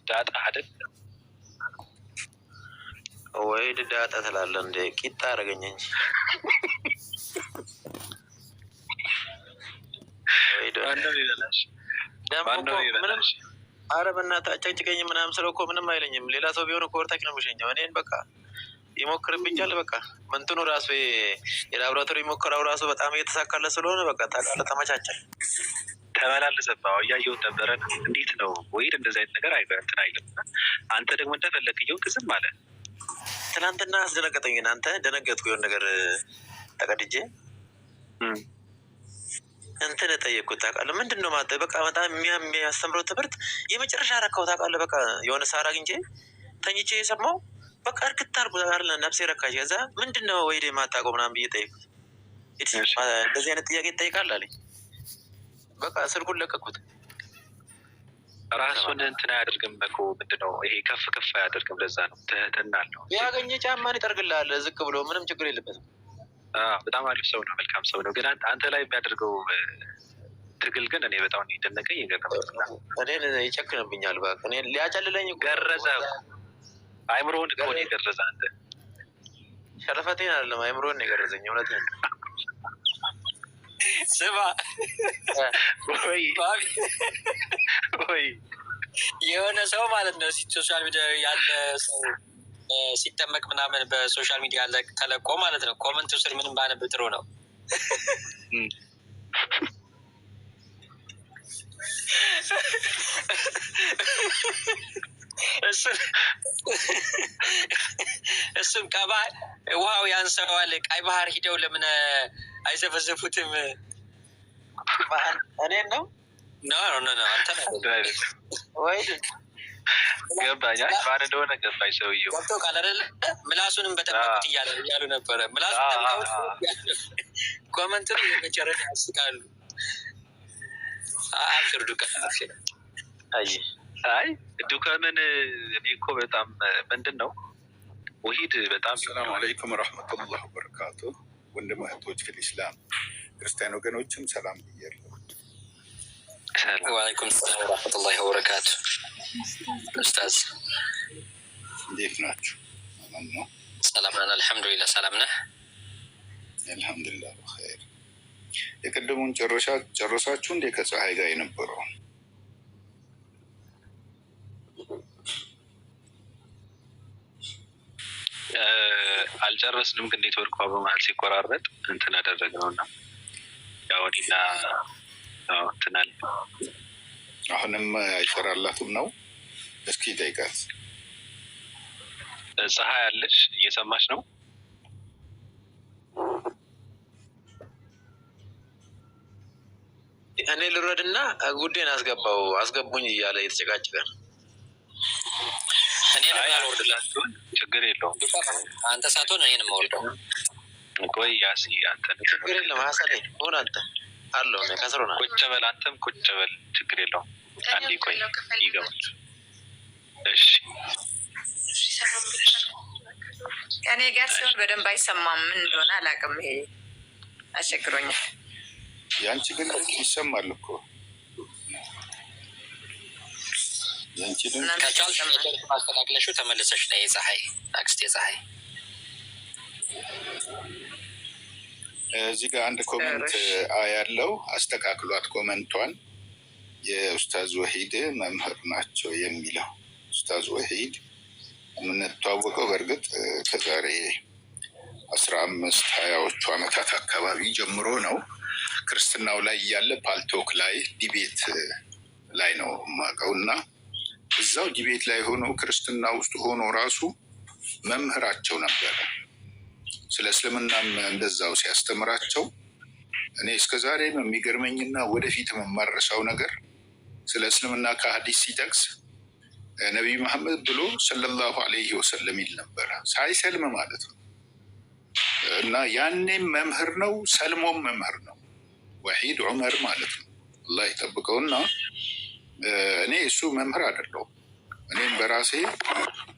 ዳጣ አይደል ወይ? ዳጣ ትላለህ እንደ ቂጣ አደረገኝ እንጂ ምንም። ኧረ በእናትህ አጨቅጭቀኝ ምናምን ስለው እኮ ምንም አይለኝም። ሌላ ሰው ቢሆን እኮ ወርታች ነው የሚሸኘው። እኔን በቃ ይሞክርብኛል። በቃ ምንትኑ ራሱ የላብራቶሪ ሞከራው ራሱ በጣም እየተሳካለ ስለሆነ በቃ ታውቃለህ፣ ተመቻቸል። ተመላለሰባ እያየሁት ነበረ። እንዴት ነው ወይ እንደዚህ አይነት ነገር እንትን አይልም። አንተ ደግሞ እንደፈለግ እየውት ዝም አለ። ትናንትና አስደነገጠኝ። ግን አንተ ደነገጥኩ። የሆነ ነገር ተቀድጄ እንትን ጠየቅኩት። ታውቃለህ ምንድን ነው ማለት በቃ በጣም የሚያስተምረው ትምህርት የመጨረሻ ረካው። ታውቃለህ በቃ የሆነ ሳር አግኝቼ ተኝቼ የሰማው በቃ እርክት አልኩ። ነፍሴ ረካች። ከዛ ምንድን ነው ወይ ማታውቀው ምናምን ብዬ ጠየቅኩት። እንደዚህ አይነት ጥያቄ ትጠይቃለህ አለኝ። በቃ ስልኩን ለቀኩት። ራሱን እንትን አያደርግም እኮ ምንድነው ይሄ ከፍ ከፍ አያደርግም። ለዛ ነው ትህትና አለው። ያገኘ ጫማን ይጠርግልሃል ዝቅ ብሎ ምንም ችግር የለበትም። በጣም አሪፍ ሰው ነው፣ መልካም ሰው ነው። ግን አንተ ላይ የሚያደርገው ትግል ግን እኔ በጣም የደነቀኝ የገረመኝ እኔን ይጨክንብኛል። በቃ እኔን ሊያጨልለኝ ገረዘ። አይምሮውን እኮ ነው የገረዘ። አንተ ሸረፈቴን አይደለም አይምሮውን ነው የገረዘኝ። እውነቴን ስማ ወይ የሆነ ሰው ማለት ነው ሶሻል ሚዲያ ያለ ሰው ሲጠመቅ ምናምን በሶሻል ሚዲያ ተለቆ ማለት ነው። ኮመንቱ ስር ምንም ባነብ ጥሩ ነው። እሱም ቀባል ውሃው ያንሰዋል። ቀይ ባህር ሂደው ለምን አይዘፈዘፉትም? እኔን ነው አንተ ወይ ገባኝ። ማን እንደሆነ ገባኝ። ሰውዬው ገብቶ ቃል አይደለ ምላሱንም በጠበቁት እያሉ ነበረ። ምላሱን ጠብቀውት ኮመንት ነው የመጨረሻ ያስቃሉ። አብሽር ዱከም አብሽር። አይ ዱከምን እኔ እኮ በጣም ምንድን ነው ወሂድ በጣም ሰላም አለይኩም ወረሕመቱላህ ወበረካቱ። ወንድም እህቶች ፊል ኢስላም ክርስቲያን ወገኖችም ሰላም ብያለሁ። ወአለይኩም ሰላም ወረሕመቱላህ ወበረካቱ። ኡስታዝ እንዴት ናችሁ? ሰላም ነው? ሰላም ነን አልሐምዱሊላህ። ሰላም ነህ? አልሐምዱሊላህ በኸይር። የቅድሙን ጨረሳችሁ እንዴ? ከፀሐይ ጋር የነበረው አልጨረስንም፣ ግን ኔትወርኳ በመሀል ሲቆራረጥ እንትን አደረግነው እና ያው እኔና እንትናል አሁንም አይሰራላትም ነው። እስኪ ጠይቃት። ፀሐይ አለች፣ እየሰማች ነው? እኔ ልውረድና ጉዴን አስገቡኝ እያለ የተጨቃጨቀ ነው። እኔ አልወርድላችሁን ችግር የለውም። አንተ ሳትሆን እኔን የምወርደው። ቆይ ያሲ አንተ ችግር የለም። ሀሰኔ ሆን አንተ አለው ከስሮና ቁጭ በል፣ አንተም ቁጭ በል፣ ችግር የለውም። አንዴ ቆይ ይገባል። እሺ ከኔ ጋር ሲሆን በደንብ አይሰማም። ምን እንደሆነ አላውቅም። ይሄ አስቸግሮኛል። ያንቺ ግን ይሰማል እኮ ያንቺ ግን ከቻል ማስተካከለሽው ተመለሰሽ ነው። የፀሐይ አክስቴ ፀሐይ እዚህ ጋር አንድ ኮመንት አያለው፣ አስተካክሏት ኮመንቷን። የኡስታዝ ወሂድ መምህር ናቸው የሚለው ኡስታዝ ወሂድ የምንተዋወቀው በእርግጥ ከዛሬ 15-20ዎቹ ዓመታት አካባቢ ጀምሮ ነው። ክርስትናው ላይ እያለ ፓልቶክ ላይ ዲቤት ላይ ነው የማውቀው እና እዛው ዲቤት ላይ ሆኖ ክርስትና ውስጥ ሆኖ ራሱ መምህራቸው ነበረ። ስለ እስልምናም እንደዛው ሲያስተምራቸው እኔ እስከዛሬም የሚገርመኝና ወደፊት የማረሳው ነገር ስለ እስልምና ከሀዲስ ሲጠቅስ ነቢይ መሐመድ ብሎ ሰለላሁ ዐለይሂ ወሰለም ይል ነበረ፣ ሳይሰልም ማለት ነው። እና ያኔም መምህር ነው፣ ሰልሞም መምህር ነው። ወሒድ ዑመር ማለት ነው። አላህ ይጠብቀውና እኔ እሱ መምህር አይደለሁም። እኔም በራሴ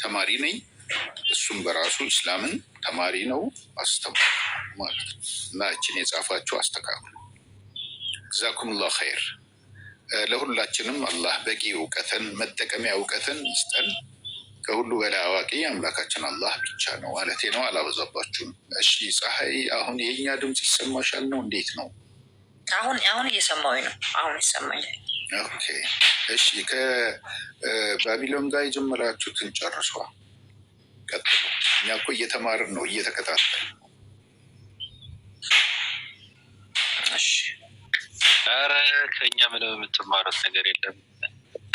ተማሪ ነኝ። እሱም በራሱ እስላምን ተማሪ ነው፣ አስተማሪ ማለት ነው። እና እችን የጻፋችሁ አስተካክሉ። ጀዛኩሙላህ ኸይር። ለሁላችንም አላህ በቂ እውቀትን መጠቀሚያ እውቀትን ይስጠን። ከሁሉ በላይ አዋቂ አምላካችን አላህ ብቻ ነው ማለት ነው። አላበዛባችሁም። እሺ ፀሐይ፣ አሁን የእኛ ድምፅ ይሰማሻል ነው? እንዴት ነው? አሁን እየሰማሁኝ ነው። አሁን ይሰማኛል። ኦኬ እሺ። ከባቢሎን ጋር የጀመራችሁትን ጨርሷ ቀጥሉ። እኛ እኮ እየተማርን ነው፣ እየተከታተል ነው። እሺ። ኧረ ከእኛ ምንም የምትማሩት ነገር የለም።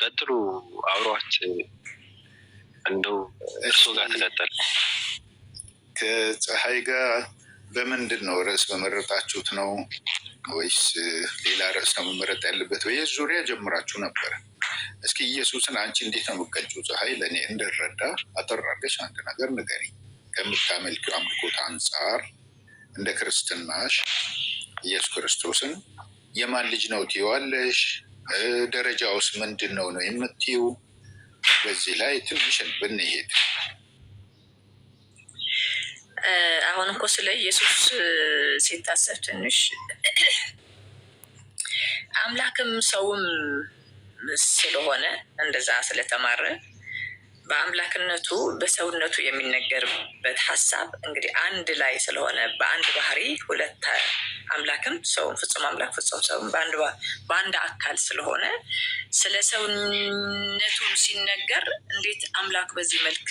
ቀጥሉ፣ አብሯች እንደው እርሶ ጋር ተቀጠል። ከፀሐይ ጋር በምንድን ነው ርዕስ በመረጣችሁት ነው ወይስ ሌላ ርዕስ ነው መመረጥ ያለበት? ወይ ዙሪያ ጀምራችሁ ነበረ? እስኪ ኢየሱስን አንቺ እንዴት ነው የምትገልጪው? ፀሐይ፣ ለእኔ እንድረዳ አጠራርገሽ አንድ ነገር ንገሪ። ከምታመልኪው አምልኮት አንጻር እንደ ክርስትናሽ ኢየሱስ ክርስቶስን የማን ልጅ ነው ትይዋለሽ? ደረጃውስ ምንድን ነው የምትይው? በዚህ ላይ ትንሽ ብንሄድ። አሁን እኮ ስለ ኢየሱስ ሲታሰብ ትንሽ አምላክም ሰውም ስለሆነ እንደዛ ስለተማረ በአምላክነቱ በሰውነቱ የሚነገርበት ሀሳብ እንግዲህ አንድ ላይ ስለሆነ በአንድ ባህሪ ሁለት አምላክም ሰውም ፍጹም አምላክ ፍጹም ሰውም በአንድ አካል ስለሆነ ስለ ሰውነቱም ሲነገር እንዴት አምላክ በዚህ መልክ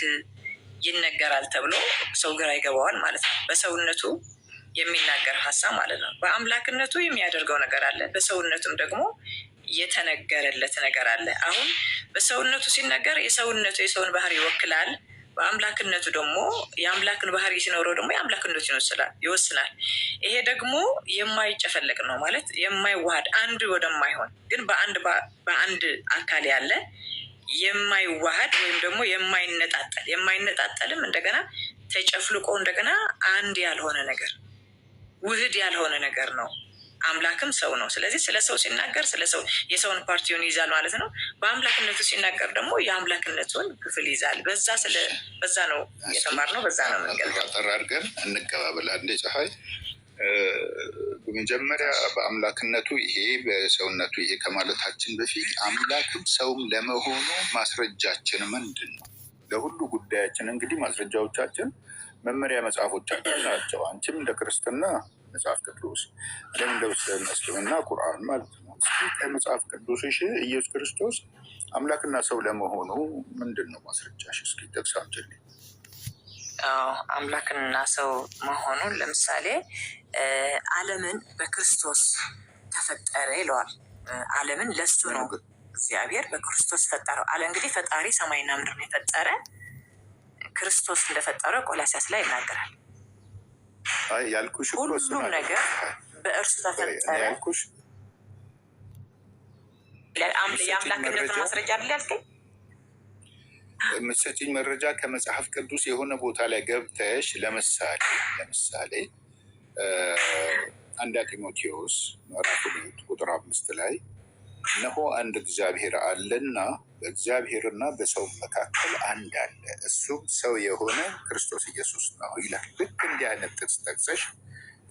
ይነገራል ተብሎ ሰው ግራ ይገባዋል ማለት ነው። በሰውነቱ የሚናገር ሀሳብ ማለት ነው። በአምላክነቱ የሚያደርገው ነገር አለ፣ በሰውነቱም ደግሞ የተነገረለት ነገር አለ። አሁን በሰውነቱ ሲነገር የሰውነቱ የሰውን ባህሪ ይወክላል። በአምላክነቱ ደግሞ የአምላክን ባህሪ ሲኖረው ደግሞ የአምላክነቱ ይወስናል። ይሄ ደግሞ የማይጨፈለቅ ነው ማለት የማይዋሃድ አንድ ወደማይሆን ግን በአንድ አካል ያለ የማይዋሃድ ወይም ደግሞ የማይነጣጠልም እንደገና ተጨፍልቆ እንደገና አንድ ያልሆነ ነገር ውህድ ያልሆነ ነገር ነው። አምላክም ሰው ነው። ስለዚህ ስለ ሰው ሲናገር ስለ ሰው የሰውን ፓርቲውን ይይዛል ማለት ነው። በአምላክነቱ ሲናገር ደግሞ የአምላክነቱን ክፍል ይዛል። በዛ ነው የተማርነው፣ በዛ ነው የምንገልጸው። አጠር አድርገን እንቀባበል። አንዴ ፀሐይ፣ በመጀመሪያ በአምላክነቱ ይሄ በሰውነቱ ይሄ ከማለታችን በፊት አምላክም ሰውም ለመሆኑ ማስረጃችን ምንድን ነው? ለሁሉ ጉዳያችን እንግዲህ ማስረጃዎቻችን መመሪያ መጽሐፎቻችን ናቸው። አንቺም እንደ ክርስትና መጽሐፍ ቅዱስ፣ እኔም እንደ እስልምና ቁርአን ማለት ነው። እስኪ ከመጽሐፍ ቅዱስሽ ኢየሱስ ክርስቶስ አምላክና ሰው ለመሆኑ ምንድን ነው ማስረጃሽ? እስኪ ጠቅስ አምጪልኝ። አምላክና ሰው መሆኑን ለምሳሌ ዓለምን በክርስቶስ ተፈጠረ ይለዋል። ዓለምን ለሱ ነው እግዚአብሔር በክርስቶስ ፈጠረው አለ። እንግዲህ ፈጣሪ ሰማይና ምድርን የፈጠረ ክርስቶስ እንደፈጠረ ቆላስይስ ላይ ይናገራል። ያልኩሽ ሁሉም ነገር በእርሱ ተፈጠረ። የአምላክነቱን ማስረጃ አይደል ያልከኝ? የምትሰጪኝ መረጃ ከመጽሐፍ ቅዱስ የሆነ ቦታ ላይ ገብተሽ ለምሳሌ አንድ ጢሞቴዎስ ምዕራፍ 2 ቁጥር 5 ላይ እነሆ አንድ እግዚአብሔር አለና በእግዚአብሔርና በሰው መካከል አንድ አለ፣ እሱም ሰው የሆነ ክርስቶስ ኢየሱስ ነው ይላል። ልክ እንዲህ አይነት ጥቅስ ጠቅሰሽ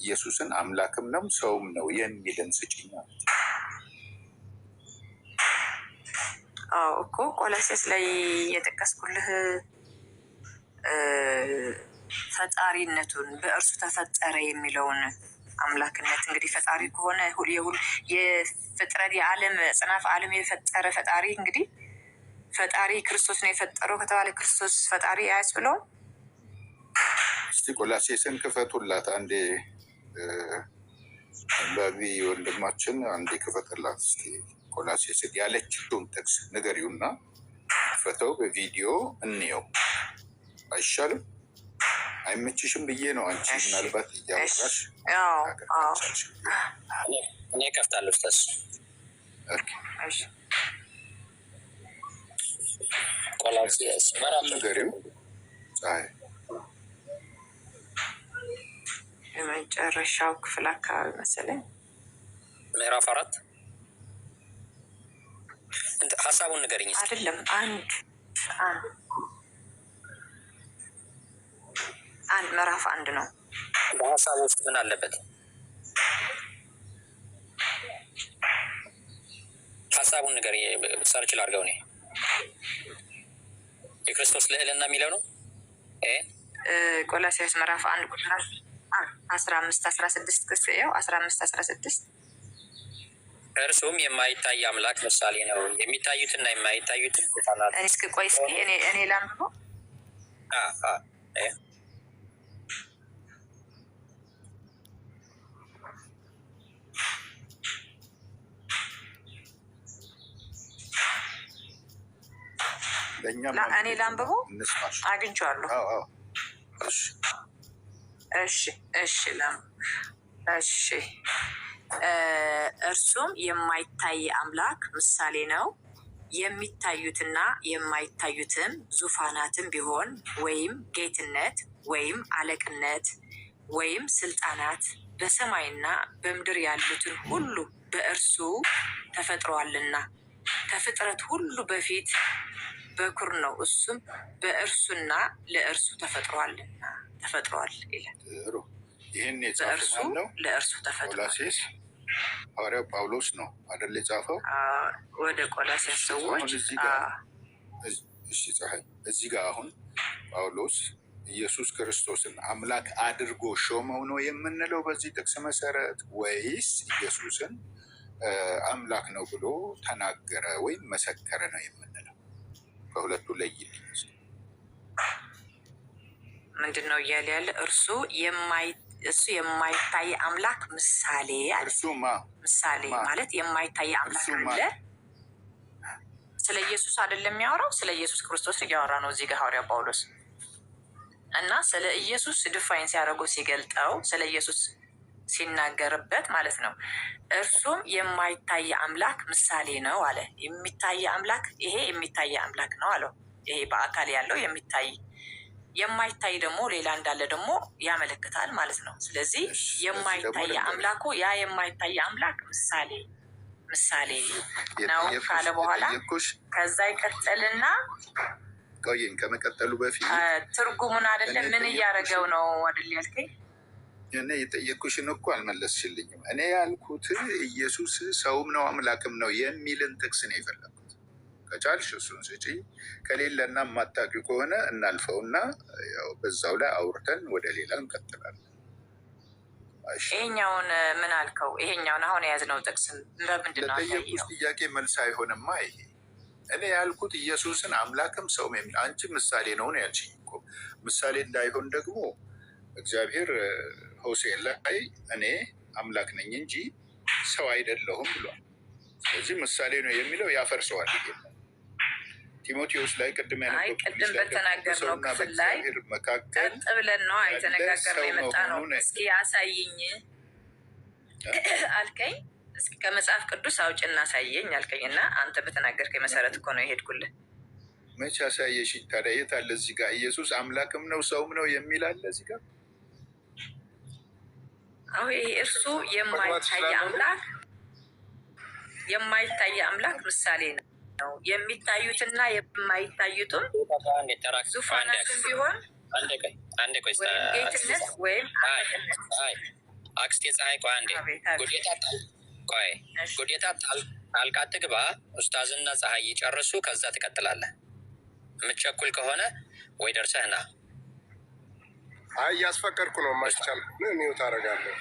ኢየሱስን አምላክም ነው ሰውም ነው የሚልን ስጪኝ ማለት ነው። እኮ ቆላስይስ ላይ የጠቀስኩልህ ፈጣሪነቱን በእርሱ ተፈጠረ የሚለውን አምላክነት እንግዲህ ፈጣሪ ከሆነ የፍጥረት የዓለም ጽናፍ ዓለም የፈጠረ ፈጣሪ እንግዲህ ፈጣሪ ክርስቶስ ነው የፈጠረው ከተባለ ክርስቶስ ፈጣሪ አያስብለውም? እስቲ ቆላስይስን ክፈቱላት አንዴ፣ አንባቢ ወንድማችን አንዴ ክፈትላት እስቲ። ቆላስይስን ያለችውን ጥቅስ ንገሪውና ክፈተው፣ በቪዲዮ እንየው አይሻልም? አይመችሽም ብዬ ነው። አንቺ ምናልባት እያወራሽ እኔ ከፍታለሁ። ተስ ቆላስይስ ንገሪው። የመጨረሻው ክፍል አካባቢ መሰለኝ ምዕራፍ 4 ሀሳቡን ንገሪኝ። አይደለም አንድ ምዕራፍ 1 ነው። በሀሳቡ ውስጥ ምን አለበት? ሀሳቡን ነገር ሰርች ላድርገው እኔ የክርስቶስ ልዕልና የሚለው ነው። ቆላስይስ ምዕራፍ 1 ቁጥር 15-16 ክስ ያው 15-16 እርሱም የማይታይ አምላክ ምሳሌ ነው። የሚታዩትና የማይታዩትን እስኪ ቆይ እስኪ እኔ ላንብበው። እኔ ላንብበው አግኝቼዋለሁ። እሺ እርሱም የማይታይ አምላክ ምሳሌ ነው። የሚታዩትና የማይታዩትም ዙፋናትም ቢሆን ወይም ጌትነት ወይም አለቅነት ወይም ስልጣናት በሰማይና በምድር ያሉትን ሁሉ በእርሱ ተፈጥረዋልና ከፍጥረት ሁሉ በፊት በኩር ነው። እሱም በእርሱና ለእርሱ ተፈጥሯል ይላል። ይህን በእርሱ ለእርሱ ተፈጥሯል። ሐዋርያው ጳውሎስ ነው አይደል የጻፈው ወደ ቆላስይስ ሰዎች። እዚህ ጋር አሁን ጳውሎስ ኢየሱስ ክርስቶስን አምላክ አድርጎ ሾመው ነው የምንለው በዚህ ጥቅስ መሰረት፣ ወይስ ኢየሱስን አምላክ ነው ብሎ ተናገረ ወይም መሰከረ ነው የምንለው? ከሁለቱ ለይልኝ። ምንድን ነው እያለ ያለ? እርሱ የማይታይ አምላክ ምሳሌ አለ። ምሳሌ ማለት የማይታይ አምላክ አለ። ስለ ኢየሱስ አይደለም የሚያወራው፣ ስለ ኢየሱስ ክርስቶስ እያወራ ነው እዚህ ጋር ሐዋርያው ጳውሎስ። እና ስለ ኢየሱስ ድፋይን ሲያደርገው ሲገልጠው፣ ስለ ኢየሱስ ሲናገርበት ማለት ነው። እርሱም የማይታይ አምላክ ምሳሌ ነው አለ። የሚታይ አምላክ ይሄ የሚታይ አምላክ ነው አለው። ይሄ በአካል ያለው የሚታይ፣ የማይታይ ደግሞ ሌላ እንዳለ ደግሞ ያመለክታል ማለት ነው። ስለዚህ የማይታይ አምላኩ ያ የማይታይ አምላክ ምሳሌ ነው ካለ በኋላ ከዛ ይቀጥልና ቆይኝ ከመቀጠሉ በፊት ትርጉሙን አይደለም ምን እያደረገው ነው አይደል ያልከኝ? እኔ የጠየኩሽን እኮ አልመለስሽልኝም። እኔ ያልኩት ኢየሱስ ሰውም ነው አምላክም ነው የሚልን ጥቅስ ነው የፈለኩት። ከቻልሽ እሱን ስጪኝ፣ ከሌለና የማታውቂው ከሆነ እናልፈውና ያው በዛው ላይ አውርተን ወደ ሌላ እንቀጥላለን። ይሄኛውን ምን አልከው? ይሄኛውን አሁን የያዝነው ጥቅስ በምንድን ነው? ለጠየኩሽ ጥያቄ መልስ አይሆንማ ይሄ። እኔ ያልኩት ኢየሱስን አምላክም ሰውም የሚል አንቺ ምሳሌ ነው ነው ያልሽኝ እኮ። ምሳሌ እንዳይሆን ደግሞ እግዚአብሔር ሆሴዕ ላይ እኔ አምላክ ነኝ እንጂ ሰው አይደለሁም ብሏል። ስለዚህ ምሳሌ ነው የሚለው ያፈርሰዋል። ቲሞቴዎስ ላይ ቅድም ቅድም በተናገርነው ክፍል ላይ መካከል ቀጥ ብለን ነው የተነጋገርነው የመጣ ነው። እስኪ ያሳይኝ አልከኝ። እስኪ ከመጽሐፍ ቅዱስ አውጭና አሳየኝ አልከኝ እና አንተ በተናገርከኝ መሰረት እኮ ነው የሄድኩልህ። መቼ አሳየሽኝ ታዲያ? የት አለ እዚህ ጋር ኢየሱስ አምላክም ነው ሰውም ነው የሚል አለ እዚህ ጋር? አሁ ይሄ እርሱ የማይታይ አምላክ ምሳሌ ነው። የሚታዩትና የማይታዩትም ዙፋናትም ቢሆን ጌትነት ወይም አክስቴ ፀሐይ ቆይ አንዴ ጉዴታ ጣልቃ ትግባ። ኡስታዝና ፀሐይ ይጨርሱ፣ ከዛ ትቀጥላለህ። የምትቸኩል ከሆነ ወይ ደርሰህ ና። አይ እያስፈቀድኩ ነው። ማስቻል ሚውት አደርጋለሁ።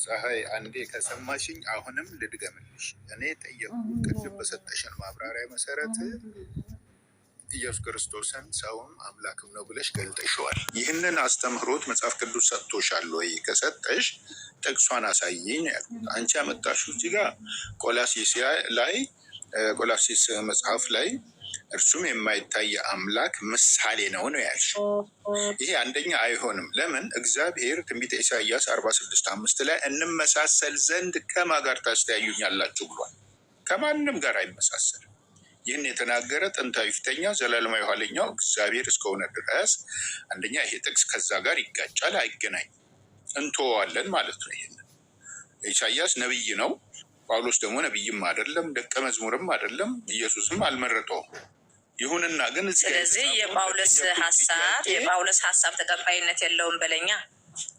ፀሐይ አንዴ ከሰማሽኝ አሁንም ልድገምልሽ። እኔ ጠየቁ ቅድም በሰጠሽን ማብራሪያ መሰረት ኢየሱስ ክርስቶስን ሰውም አምላክም ነው ብለሽ ገልጠሽዋል። ይህንን አስተምህሮት መጽሐፍ ቅዱስ ሰጥቶሻል ወይ? ከሰጠሽ ጥቅሷን አሳይኝ ያልኩት። አንቺ ያመጣሽው እዚህ ጋር ቆላስይስ መጽሐፍ ላይ እርሱም የማይታይ አምላክ ምሳሌ ነው ነው ያልሽው። ይሄ አንደኛ አይሆንም። ለምን? እግዚአብሔር ትንቢተ ኢሳይያስ 46:5 ላይ እንመሳሰል ዘንድ ከማን ጋር ታስተያዩኛላችሁ ብሏል። ከማንም ጋር አይመሳሰልም። ይህን የተናገረ ጥንታዊ ፊተኛ ዘላለማዊ ኋለኛው እግዚአብሔር እስከሆነ ድረስ አንደኛ ይሄ ጥቅስ ከዛ ጋር ይጋጫል፣ አይገናኝም። እንተዋለን ማለት ነው። ይሄን ኢሳይያስ ነብይ ነው፣ ጳውሎስ ደግሞ ነብይም አይደለም፣ ደቀ መዝሙርም አይደለም፣ ኢየሱስም አልመረጠውም። ይሁንና ግን ስለዚህ የጳውሎስ ሀሳብ ተቀባይነት የለውም በለኛ።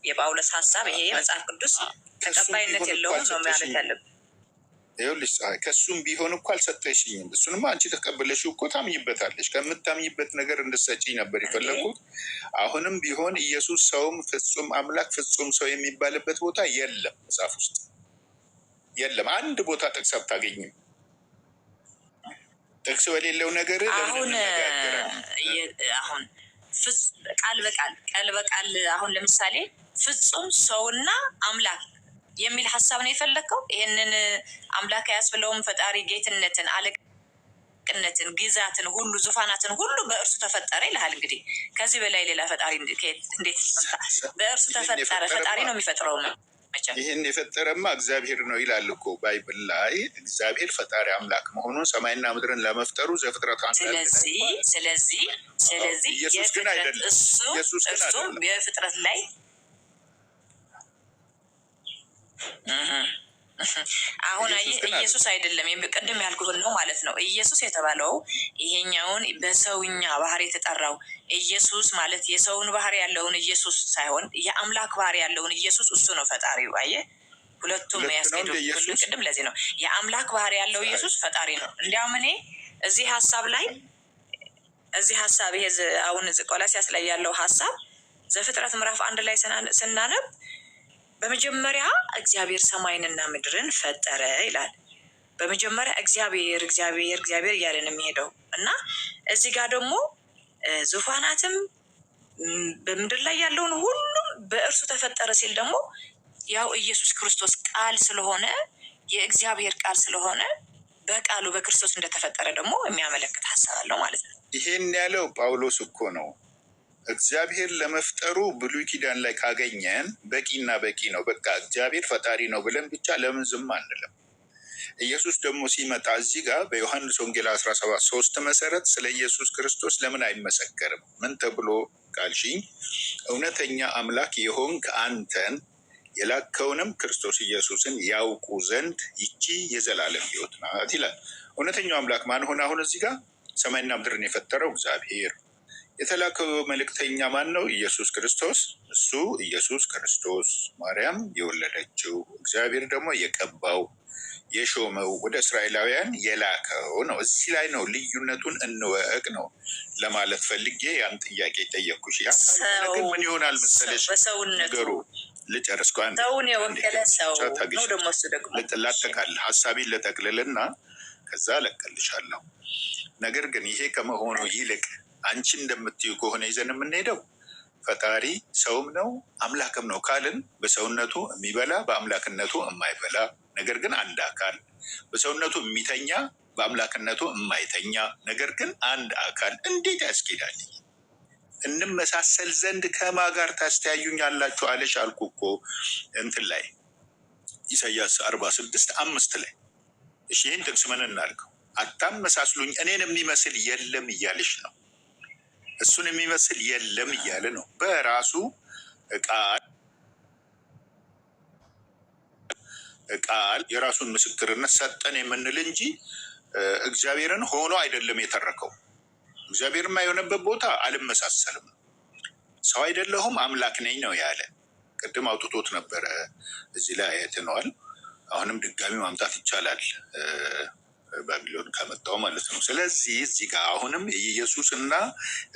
የጳውሎስ ሀሳብ ይሄ መጽሐፍ ቅዱስ ተቀባይነት የለውም ነው ማለት ያለብን። ይኸውልሽ ከእሱም ቢሆን እኮ አልሰጠሽኝም። እሱንማ አንቺ ተቀበለሽው እኮ ታምኝበታለሽ። ከምታምኝበት ነገር እንድትሰጪኝ ነበር የፈለኩት። አሁንም ቢሆን ኢየሱስ ሰውም ፍጹም አምላክ ፍጹም ሰው የሚባልበት ቦታ የለም፣ መጽሐፍ ውስጥ የለም። አንድ ቦታ ጥቅስ አታገኝም። ጥቅስ በሌለው ነገር አሁን ቃል በቃል አሁን ለምሳሌ ፍጹም ሰውና አምላክ የሚል ሀሳብ ነው የፈለግከው። ይህንን አምላክ አያስብለውም። ፈጣሪ ጌትነትን፣ አለቅነትን፣ ግዛትን ሁሉ ዙፋናትን ሁሉ በእርሱ ተፈጠረ ይልሃል። እንግዲህ ከዚህ በላይ ሌላ ፈጣሪ እንዴት በእርሱ ተፈጠረ? ፈጣሪ ነው የሚፈጥረው። ይህን የፈጠረማ እግዚአብሔር ነው ይላል እኮ ባይብል ላይ። እግዚአብሔር ፈጣሪ አምላክ መሆኑን ሰማይና ምድርን ለመፍጠሩ ዘፍጥረት ስለዚህ ኢየሱስ ግን አይደለም። እሱም የፍጥረት ላይ አሁን ኢየሱስ አይደለም፣ ቅድም ያልኩህን ነው ማለት ነው። ኢየሱስ የተባለው ይሄኛውን በሰውኛ ባህሪ የተጠራው ኢየሱስ ማለት የሰውን ባህሪ ያለውን ኢየሱስ ሳይሆን የአምላክ ባህሪ ያለውን ኢየሱስ እሱ ነው ፈጣሪው። አየህ፣ ሁለቱም ያስኬዱ ቅድም። ለዚህ ነው የአምላክ ባህሪ ያለው ኢየሱስ ፈጣሪ ነው። እንዲያውም እኔ እዚህ ሀሳብ ይሄ አሁን ቆላስይስ ላይ ያለው ሀሳብ ዘፍጥረት ምዕራፍ 1 ላይ ስናነብ በመጀመሪያ እግዚአብሔር ሰማይንና ምድርን ፈጠረ ይላል። በመጀመሪያ እግዚአብሔር እያለ ነው የሚሄደው እና እዚህ ጋር ደግሞ ዙፋናትም በምድር ላይ ያለውን ሁሉም በእርሱ ተፈጠረ ሲል ደግሞ ያው ኢየሱስ ክርስቶስ ቃል ስለሆነ የእግዚአብሔር ቃል ስለሆነ በቃሉ በክርስቶስ እንደተፈጠረ ደግሞ የሚያመለክት ሀሳብ አለው ማለት ነው። ይሄን ያለው ጳውሎስ እኮ ነው። እግዚአብሔር ለመፍጠሩ ብሉይ ኪዳን ላይ ካገኘን በቂና በቂ ነው። በቃ እግዚአብሔር ፈጣሪ ነው ብለን ብቻ ለምን ዝም አንልም? ኢየሱስ ደግሞ ሲመጣ እዚህ ጋር በዮሐንስ ወንጌል 17:3 መሰረት ስለ ኢየሱስ ክርስቶስ ለምን አይመሰከርም? ምን ተብሎ ካልሽኝ፣ እውነተኛ አምላክ የሆንክ አንተን የላከውንም ክርስቶስ ኢየሱስን ያውቁ ዘንድ ይቺ የዘላለም ሕይወት ናት ይላል። እውነተኛው አምላክ ማን ሆነ? አሁን እዚህ ጋር ሰማይና ምድርን የፈጠረው እግዚአብሔር። የተላከው መልእክተኛ ማን ነው? ኢየሱስ ክርስቶስ። እሱ ኢየሱስ ክርስቶስ ማርያም የወለደችው እግዚአብሔር ደግሞ የቀባው የሾመው ወደ እስራኤላውያን የላከው ነው። እዚህ ላይ ነው ልዩነቱን እንወቅ ነው ለማለት ፈልጌ ያን ጥያቄ ጠየቅኩሽ። ያ ግን ምን ይሆናል መሰለሽ ነገሩ ልጨርስ ሰውን የወከለ ሰው ነው። ደግሞ እሱ ደግሞ ላጠቃል ሀሳቤን ልጠቅልልና ከዛ ለቀልሻለሁ። ነገር ግን ይሄ ከመሆኑ ይልቅ አንቺ እንደምትዩ ከሆነ ይዘን የምንሄደው ፈጣሪ ሰውም ነው አምላክም ነው ካልን በሰውነቱ የሚበላ በአምላክነቱ የማይበላ ነገር ግን አንድ አካል፣ በሰውነቱ የሚተኛ በአምላክነቱ የማይተኛ ነገር ግን አንድ አካል እንዴት ያስኬዳል? እንመሳሰል ዘንድ ከማ ጋር ታስተያዩኛላችሁ አለሽ አልኩ እኮ እንትን ላይ ኢሳያስ 46:5 ላይ። እሺ ይህን ጥቅስ ምን እናልከው? አታመሳስሉኝ እኔን የሚመስል የለም እያለሽ ነው። እሱን የሚመስል የለም እያለ ነው። በራሱ ቃል የራሱን ምስክርነት ሰጠን የምንል እንጂ እግዚአብሔርን ሆኖ አይደለም የተረከው። እግዚአብሔርማ የሆነበት ቦታ አልመሳሰልም፣ ሰው አይደለሁም አምላክ ነኝ ነው ያለ። ቅድም አውጥቶት ነበረ፣ እዚህ ላይ አይተነዋል። አሁንም ድጋሚ ማምጣት ይቻላል፣ ባቢሎን ከመጣው ማለት ነው። ስለዚህ እዚህ ጋር አሁንም ኢየሱስና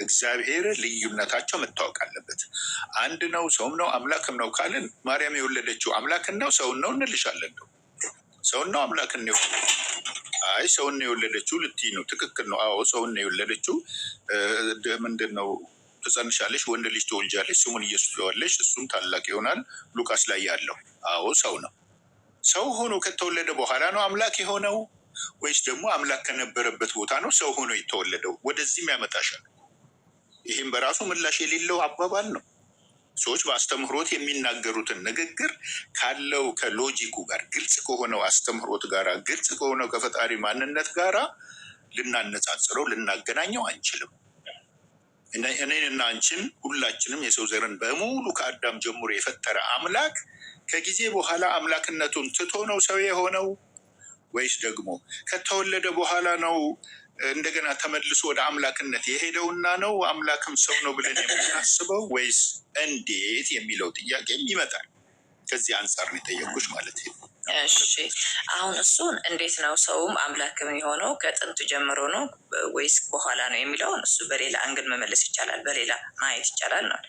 እግዚአብሔር ልዩነታቸው መታወቅ አለበት። አንድ ነው፣ ሰውም ነው አምላክም ነው ካልን ማርያም የወለደችው አምላክን ነው ሰውን ነው እንልሻለን። ሰውን ነው አምላክን ነው? አይ ሰውን ነው የወለደችው ልትይ ነው። ትክክል ነው። አዎ ሰውን ነው የወለደችው። ምንድን ነው ትጸንሻለሽ፣ ወንድ ልጅ ትወልጃለሽ፣ ስሙን ኢየሱስ ትይዋለሽ፣ እሱም ታላቅ ይሆናል። ሉቃስ ላይ ያለው አዎ ሰው ነው። ሰው ሆኖ ከተወለደ በኋላ ነው አምላክ የሆነው ወይስ ደግሞ አምላክ ከነበረበት ቦታ ነው ሰው ሆኖ የተወለደው? ወደዚህም ያመጣሻል። ይህም በራሱ ምላሽ የሌለው አባባል ነው። ሰዎች በአስተምህሮት የሚናገሩትን ንግግር ካለው ከሎጂኩ ጋር ግልጽ ከሆነው አስተምህሮት ጋር ግልጽ ከሆነው ከፈጣሪ ማንነት ጋራ ልናነጻጽረው ልናገናኘው አንችልም። እኔንና አንቺን ሁላችንም የሰው ዘርን በሙሉ ከአዳም ጀምሮ የፈጠረ አምላክ ከጊዜ በኋላ አምላክነቱን ትቶ ነው ሰው የሆነው ወይስ ደግሞ ከተወለደ በኋላ ነው እንደገና ተመልሶ ወደ አምላክነት የሄደውና ነው አምላክም ሰው ነው ብለን የምናስበው ወይስ እንዴት የሚለው ጥያቄም ይመጣል። ከዚህ አንጻር ነው የጠየኩሽ ማለት ነው። እሺ አሁን እሱን እንዴት ነው ሰውም አምላክም የሆነው ከጥንቱ ጀምሮ ነው ወይስ በኋላ ነው የሚለውን እሱ በሌላ አንግል መመለስ ይቻላል፣ በሌላ ማየት ይቻላል ነው።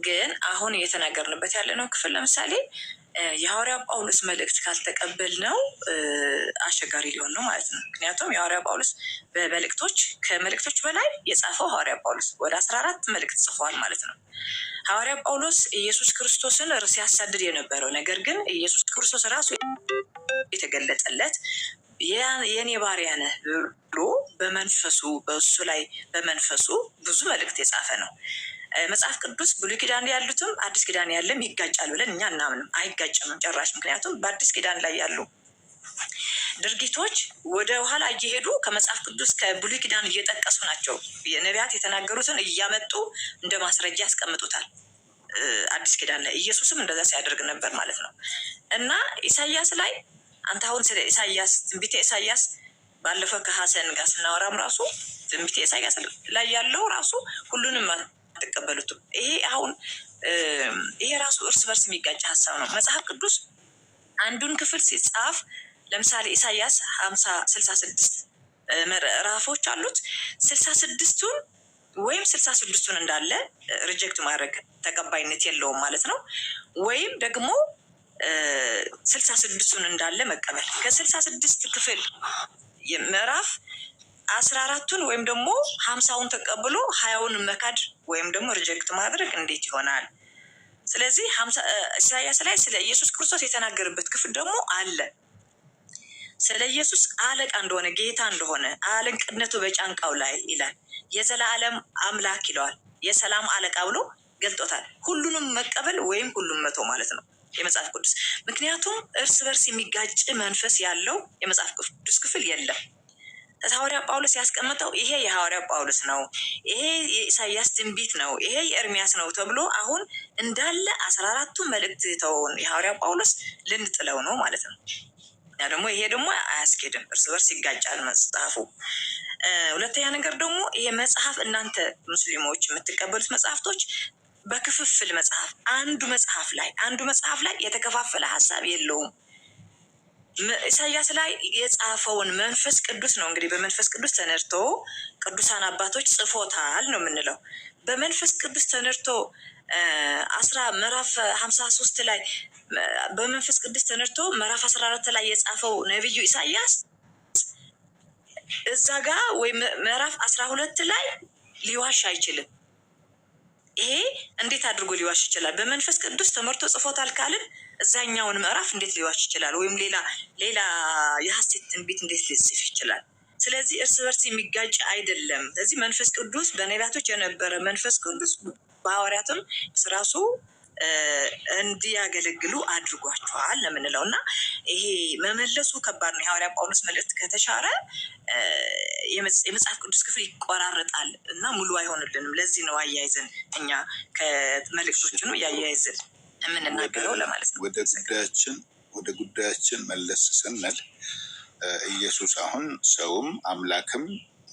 ግን አሁን እየተናገርንበት ያለ ነው ክፍል ለምሳሌ የሐዋርያ ጳውሎስ መልእክት ካልተቀበል ነው አስቸጋሪ ሊሆን ነው ማለት ነው። ምክንያቱም የሐዋርያ ጳውሎስ በመልእክቶች ከመልእክቶች በላይ የጻፈው ሐዋርያ ጳውሎስ ወደ 14 መልእክት ጽፏል ማለት ነው። ሐዋርያ ጳውሎስ ኢየሱስ ክርስቶስን ሲያሳድድ የነበረው ነገር ግን ኢየሱስ ክርስቶስ ራሱ የተገለጠለት የኔ ባሪያ ነህ ብሎ በመንፈሱ በእሱ ላይ በመንፈሱ ብዙ መልእክት የጻፈ ነው። መጽሐፍ ቅዱስ ብሉይ ኪዳን ያሉትም አዲስ ኪዳን ያለም ይጋጫል ብለን እኛ እናምንም። አይጋጭም ጭራሽ። ምክንያቱም በአዲስ ኪዳን ላይ ያሉ ድርጊቶች ወደ ኋላ እየሄዱ ከመጽሐፍ ቅዱስ ከብሉይ ኪዳን እየጠቀሱ ናቸው። የነቢያት የተናገሩትን እያመጡ እንደ ማስረጃ ያስቀምጡታል። አዲስ ኪዳን ላይ ኢየሱስም እንደዛ ሲያደርግ ነበር ማለት ነው። እና ኢሳያስ ላይ አንተ አሁን ስለ ኢሳያስ ትንቢተ ኢሳያስ ባለፈው ከሀሰን ጋር ስናወራም ራሱ ትንቢተ ኢሳያስ ላይ ያለው ራሱ ሁሉንም አትቀበሉትም። ይሄ አሁን ይሄ ራሱ እርስ በርስ የሚጋጭ ሀሳብ ነው። መጽሐፍ ቅዱስ አንዱን ክፍል ሲጻፍ ለምሳሌ ኢሳያስ 66 ምዕራፎች አሉት። 66ቱን ወይም 66ቱን እንዳለ ሪጀክት ማድረግ ተቀባይነት የለውም ማለት ነው። ወይም ደግሞ 66ቱን እንዳለ መቀበል። ከ66 ክፍል ምዕራፍ 14ቱን ወይም ደግሞ 50ውን ተቀብሎ 20ውን መካድ ወይም ደግሞ ሪጀክት ማድረግ እንዴት ይሆናል? ስለዚህ ኢሳያስ ላይ ስለ ኢየሱስ ክርስቶስ የተናገረበት ክፍል ደግሞ አለ። ስለ ኢየሱስ አለቃ እንደሆነ ጌታ እንደሆነ አለቅነቱ በጫንቃው ላይ ይላል። የዘላለም አምላክ ይለዋል። የሰላም አለቃ ብሎ ገልጦታል። ሁሉንም መቀበል ወይም ሁሉም መቶ ማለት ነው የመጽሐፍ ቅዱስ። ምክንያቱም እርስ በርስ የሚጋጭ መንፈስ ያለው የመጽሐፍ ቅዱስ ክፍል የለም። ሐዋርያ ጳውሎስ ያስቀመጠው ይሄ የሐዋርያ ጳውሎስ ነው፣ ይሄ የኢሳያስ ትንቢት ነው፣ ይሄ የኤርሚያስ ነው ተብሎ አሁን እንዳለ 14ቱ መልእክት የተወውን የሐዋርያ ጳውሎስ ልንጥለው ነው ማለት ነው። ያ ደግሞ ይሄ ደግሞ አያስኬድም፣ እርስ በርስ ይጋጫል መጽሐፉ። ሁለተኛ ነገር ደግሞ ይሄ መጽሐፍ እናንተ ሙስሊሞች የምትቀበሉት መጽሐፍቶች በክፍፍል መጽሐፍ አንዱ መጽሐፍ ላይ የተከፋፈለ ሀሳብ የለውም። ኢሳያስ ላይ የጻፈውን መንፈስ ቅዱስ ነው እንግዲህ በመንፈስ ቅዱስ ተነድቶ ቅዱሳን አባቶች ጽፎታል ነው የምንለው። በመንፈስ ቅዱስ ተነድቶ ምዕራፍ 53 ላይ በመንፈስ ቅዱስ ተነድቶ ምዕራፍ 14 ላይ የጻፈው ነቢዩ ኢሳያስ እዛ ጋ ወይ ምዕራፍ 12 ላይ ሊዋሽ አይችልም። ይሄ እንዴት አድርጎ ሊዋሽ ይችላል? በመንፈስ ቅዱስ ተመርቶ ጽፎታል ካልን እዛኛውን ምዕራፍ እንዴት ሊዋሽ ይችላል? ወይም ሌላ የሐሰት ትንቢት እንዴት ሊጽፍ ይችላል? ስለዚህ እርስ በርስ የሚጋጭ አይደለም። ስለዚህ መንፈስ ቅዱስ በነቢያቶች የነበረ መንፈስ ቅዱስ በሐዋርያትም ራሱ እንዲያገለግሉ አድርጓቸዋል ለምንለው እና ይሄ መመለሱ ከባድ ነው። የሐዋርያ ጳውሎስ መልእክት ከተሻረ የመጽሐፍ ቅዱስ ክፍል ይቆራረጣል እና ሙሉ አይሆንልንም። ለዚህ ነው አያይዘን እኛ ከመልእክቶችኑ ያያይዘን የምንናገረው ለማለት ነው። ወደ ጉዳያችን መለስ ስንል ኢየሱስ አሁን ሰውም አምላክም